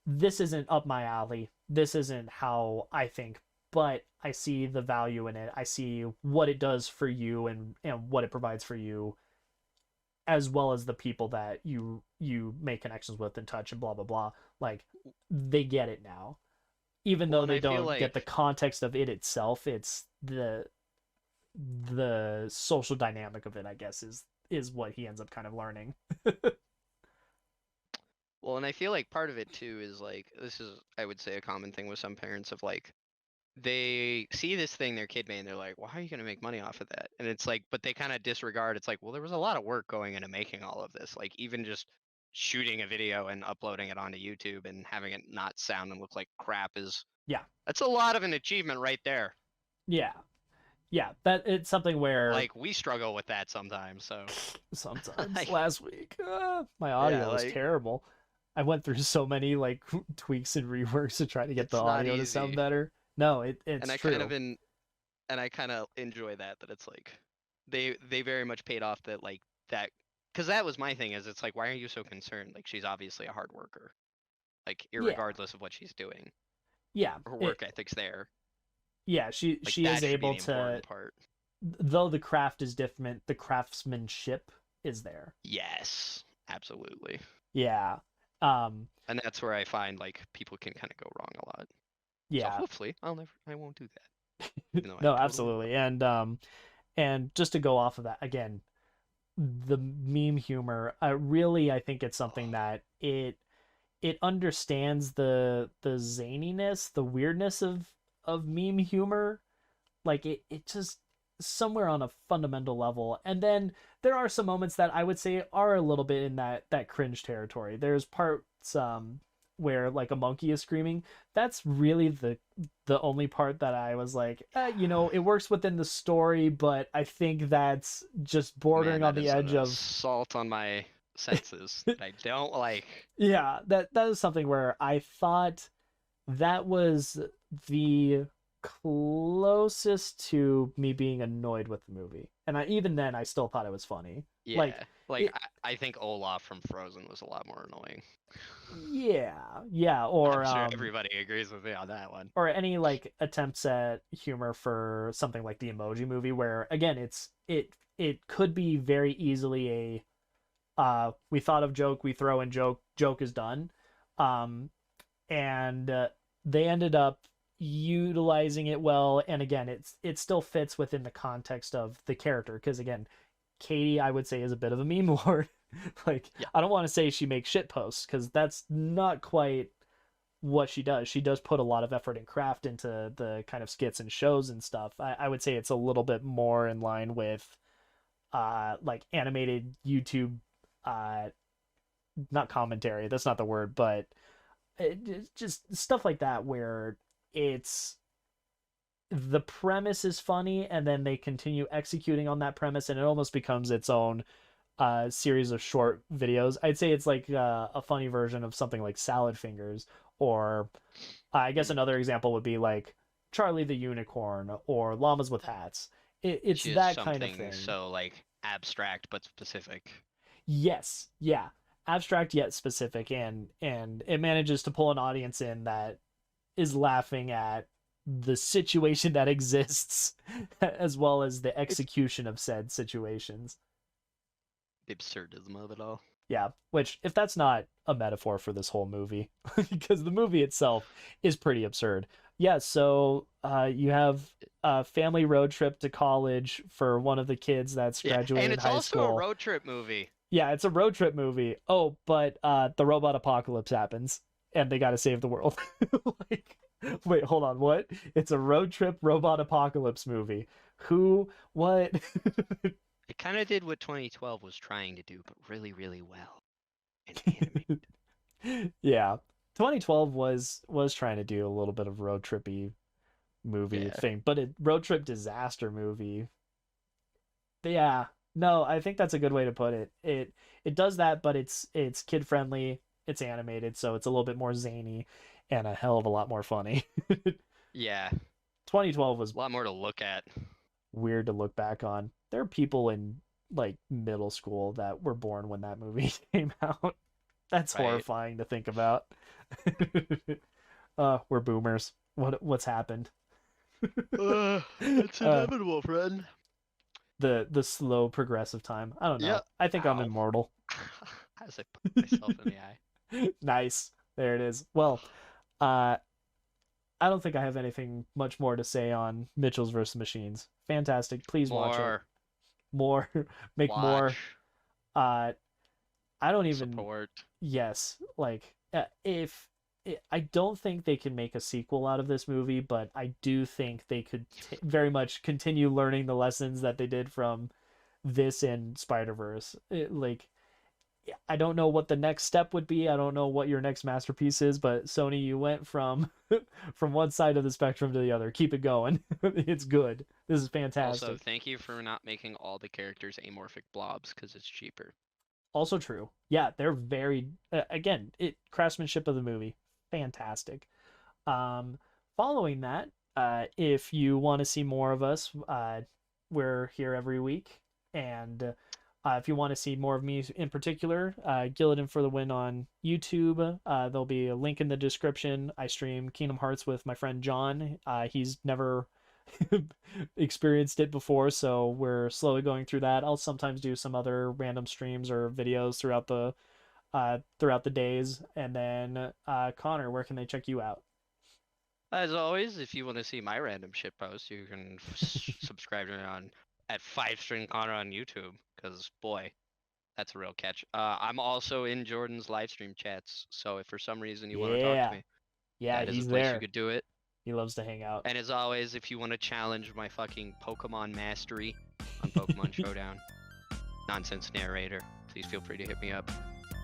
[SPEAKER 3] this isn't up my alley. This isn't how I think, but I see the value in it. I see what it does for you and what it provides for you, as well as the people that you make connections with and touch and blah blah blah. Like they get it now. Even
[SPEAKER 2] Well,
[SPEAKER 3] though
[SPEAKER 2] and
[SPEAKER 3] they
[SPEAKER 2] I feel
[SPEAKER 3] don't get the
[SPEAKER 2] like
[SPEAKER 3] context of it itself, it's the social dynamic of it, I guess, is what he ends up kind of learning.
[SPEAKER 2] well, and I feel like part of it too is like this is I would say a common thing with some parents of like they see this thing their kid made and they're like, well, how are you going to make money off of that? And it's like, but they kind of disregard. It's like, well, there was a lot of work going into making all of this. Like even just shooting a video and uploading it onto YouTube and having it not sound and look like crap is
[SPEAKER 3] Yeah.
[SPEAKER 2] that's a lot of an achievement right there.
[SPEAKER 3] Yeah. Yeah, that it's something where
[SPEAKER 2] Like we struggle with that sometimes. So
[SPEAKER 3] sometimes
[SPEAKER 2] like,
[SPEAKER 3] last week my
[SPEAKER 2] yeah,
[SPEAKER 3] audio was
[SPEAKER 2] like
[SPEAKER 3] terrible. I went through so many like tweaks and reworks to try to get the
[SPEAKER 2] it's not
[SPEAKER 3] audio to sound
[SPEAKER 2] easy.
[SPEAKER 3] better. No, it's
[SPEAKER 2] And I
[SPEAKER 3] true.
[SPEAKER 2] kind of and I kind of enjoy that it's like they very much paid off that like that because that was my thing is it's like why are you so concerned? Like she's obviously a hard worker. Like
[SPEAKER 3] Yeah.
[SPEAKER 2] irregardless of what she's doing,
[SPEAKER 3] Yeah.
[SPEAKER 2] her work ethic's there.
[SPEAKER 3] Yeah,
[SPEAKER 2] Like
[SPEAKER 3] she is
[SPEAKER 2] that should be
[SPEAKER 3] able
[SPEAKER 2] the
[SPEAKER 3] to,
[SPEAKER 2] important part.
[SPEAKER 3] though the craft is different, the craftsmanship is there.
[SPEAKER 2] Yes, absolutely.
[SPEAKER 3] Yeah. Um
[SPEAKER 2] And that's where I find like people can kind of go wrong a lot. So
[SPEAKER 3] yeah.
[SPEAKER 2] hopefully I won't do that. Even though I
[SPEAKER 3] No,
[SPEAKER 2] totally will.
[SPEAKER 3] absolutely. And just to go off of that again, the meme humor, really I think it's something that it understands the zaniness, the weirdness of meme humor. Like it just somewhere on a fundamental level. And then there are some moments that I would say are a little bit in that cringe territory. There's parts where like a monkey is screaming, that's really the only part that I was like, it works within the story, but I think that's just
[SPEAKER 2] Man,
[SPEAKER 3] bordering on
[SPEAKER 2] that
[SPEAKER 3] the
[SPEAKER 2] is an
[SPEAKER 3] edge of
[SPEAKER 2] assault on my senses that I don't like.
[SPEAKER 3] yeah, that is something where I thought that was the closest to me being annoyed with the movie. And even then I still thought it was funny. Like
[SPEAKER 2] Yeah, like
[SPEAKER 3] it,
[SPEAKER 2] I think Olaf from Frozen was a lot more annoying.
[SPEAKER 3] yeah,
[SPEAKER 2] I'm sure everybody agrees with me on that one.
[SPEAKER 3] or any like attempts at humor for something like the Emoji Movie, where again it could be very easily a we thought of joke, we throw in joke is done. Um and they ended up utilizing it well, and again it still fits within the context of the character, because again, Katie, I would say, is a bit of a meme lord. Like,
[SPEAKER 2] Yeah.
[SPEAKER 3] I don't want to say she makes shit posts, because that's not quite what she does. She does put a lot of effort and craft into the kind of skits and shows and stuff. I would say it's a little bit more in line with like animated YouTube, uh not commentary, that's not the word, but it's just stuff like that, where it's the premise is funny and then they continue executing on that premise, and it almost becomes its own series of short videos. I'd say it's like a funny version of something like Salad Fingers, or I guess another example would be like Charlie the Unicorn or Llamas with Hats. It's
[SPEAKER 2] Which is
[SPEAKER 3] that kind of
[SPEAKER 2] something
[SPEAKER 3] thing.
[SPEAKER 2] so like abstract but specific.
[SPEAKER 3] Yes, yeah, abstract yet specific, and it manages to pull an audience in that is laughing at the situation that exists as well as the execution of said situations.
[SPEAKER 2] The absurdism of it all.
[SPEAKER 3] Yeah, which, if that's not a metaphor for this whole movie, because the movie itself is pretty absurd. Yeah, so you have a family road trip to college for one of the kids that's graduating
[SPEAKER 2] and it's
[SPEAKER 3] high
[SPEAKER 2] also
[SPEAKER 3] school.
[SPEAKER 2] a road trip movie.
[SPEAKER 3] Yeah, it's a road trip movie. Oh, but the robot apocalypse happens and they got to save the world. Like, wait, hold on, what? It's a road trip robot apocalypse movie. Who? What?
[SPEAKER 2] It kind of did what 2012 was trying to do, but really, really well. And animated.
[SPEAKER 3] Yeah. 2012 was trying to do a little bit of road trippy movie
[SPEAKER 2] Yeah.
[SPEAKER 3] thing, but a road trip disaster movie. Yeah. No, I think that's a good way to put it. It does that, but it's kid friendly, it's animated, so it's a little bit more zany and a hell of a lot more funny.
[SPEAKER 2] Yeah,
[SPEAKER 3] 2012 was
[SPEAKER 2] a lot more to look at.
[SPEAKER 3] weird to look back on. There are people in like middle school that were born when that movie came out. That's
[SPEAKER 2] Right.
[SPEAKER 3] horrifying to think about. We're boomers. What's happened?
[SPEAKER 2] It's inevitable, friend.
[SPEAKER 3] The slow progressive time. I don't know.
[SPEAKER 2] Yeah.
[SPEAKER 3] I think I'm
[SPEAKER 2] Ow.
[SPEAKER 3] immortal.
[SPEAKER 2] As I put myself in the eye.
[SPEAKER 3] Nice. There it is. Well, I don't think I have anything much more to say on Mitchell's vs. Machines. Fantastic. Please watch it. More. Make more.
[SPEAKER 2] Watch.
[SPEAKER 3] I don't even.
[SPEAKER 2] Support.
[SPEAKER 3] Yes, like if I don't think they can make a sequel out of this movie, but I do think they could very much continue learning the lessons that they did from this and Spider-Verse. Like, I don't know what the next step would be. I don't know what your next masterpiece is, but Sony, you went from from one side of the spectrum to the other. Keep it going. It's good. This is fantastic.
[SPEAKER 2] Also, thank you for not making all the characters amorphic blobs, because it's cheaper.
[SPEAKER 3] Also true. Yeah, they're very again, craftsmanship of the movie, fantastic. Following that, if you want to see more of us, we're here every week, and if you want to see more of me in particular, Gillidan for the Win on YouTube. There'll be a link in the description. I stream Kingdom Hearts with my friend John. He's never experienced it before, so we're slowly going through that. I'll sometimes do some other random streams or videos throughout the days. And then Connor, where can they check you out?
[SPEAKER 2] As always, if you want to see my random shit posts, you can subscribe to me at 5string Connor on YouTube, because boy, that's a real catch. I'm also in Jordan's live stream chats, so if for some reason you want to talk to me, that is
[SPEAKER 3] he's
[SPEAKER 2] a place
[SPEAKER 3] there.
[SPEAKER 2] you could do it.
[SPEAKER 3] He loves to hang out.
[SPEAKER 2] And as always, if you want to challenge my fucking Pokemon mastery on Pokemon Showdown, nonsense narrator, please feel free to hit me up.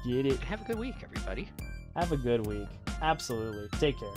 [SPEAKER 3] Get it.
[SPEAKER 2] And have a good week, everybody.
[SPEAKER 3] Have a good week. Absolutely. Take care.